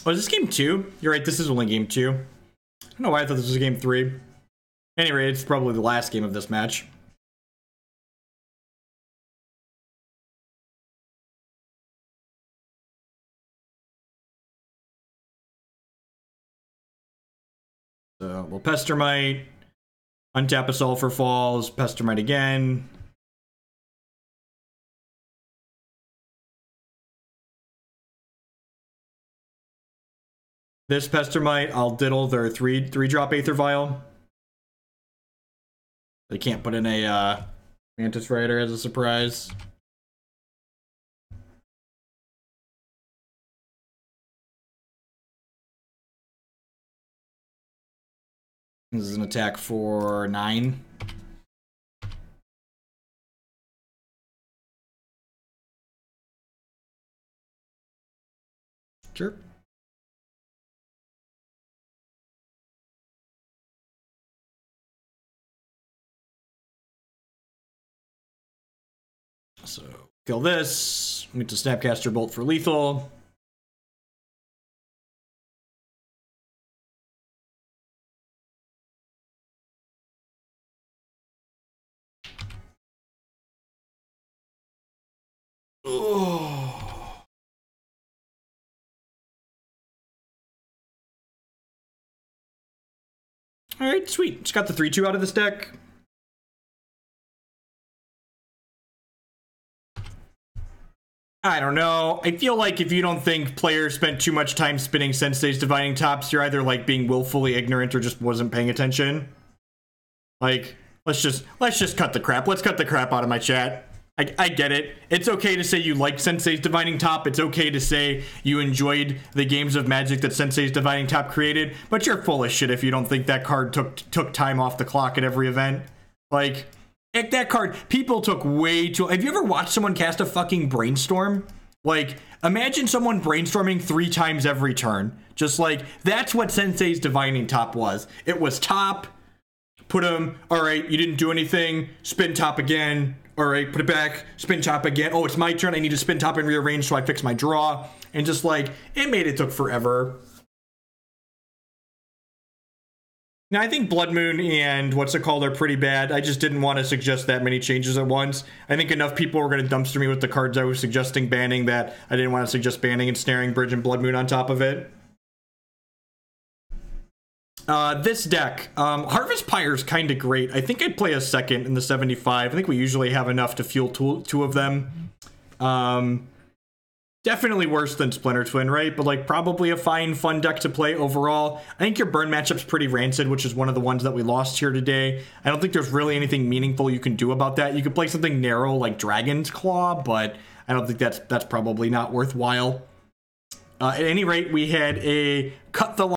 Oh, is this game 2? You're right, this is only game 2. I don't know why I thought this was game 3. Anyway, it's probably the last game of this match. So we'll Pestermite, untap a Sulfur Falls, Pestermite again. This Pestermite, I'll diddle their 3-drop Aether Vial. They can't put in a Mantis Rider as a surprise. This is an attack for 9. Sure. So, kill this. Get to Snapcaster Bolt for lethal. Oh. All right, sweet. Just got the 3-2 out of this deck. I don't know. I feel like if you don't think players spent too much time spinning Sensei's Divining Tops, you're either like being willfully ignorant or just wasn't paying attention. Like, let's just cut the crap. Let's cut the crap out of my chat. I get it. It's okay to say you like Sensei's Divining Top. It's okay to say you enjoyed the games of Magic that Sensei's Divining Top created, but you're full of shit if you don't think that card took time off the clock at every event. Like, that card, people took way too... Have you ever watched someone cast a fucking Brainstorm? Like, imagine someone brainstorming 3 times every turn. Just like, that's what Sensei's Divining Top was. It was top, put him, all right, you didn't do anything, spin top again, all right, put it back, spin top again. Oh, it's my turn, I need to spin top and rearrange so I fix my draw. And just like, it took forever. Now, I think Blood Moon and what's it called are pretty bad. I just didn't want to suggest that many changes at once. I think enough people were going to dumpster me with the cards I was suggesting banning that I didn't want to suggest banning and Snaring Bridge and Blood Moon on top of it. This deck, Harvest Pyre is kind of great. I think I'd play a second in the 75. I think we usually have enough to fuel two of them. Definitely worse than Splinter Twin, right? But like probably a fine, fun deck to play overall. I think your burn matchup's pretty rancid, which is one of the ones that we lost here today. I don't think there's really anything meaningful you can do about that. You could play something narrow like Dragon's Claw, but I don't think that's probably not worthwhile. At any rate, we had a cut the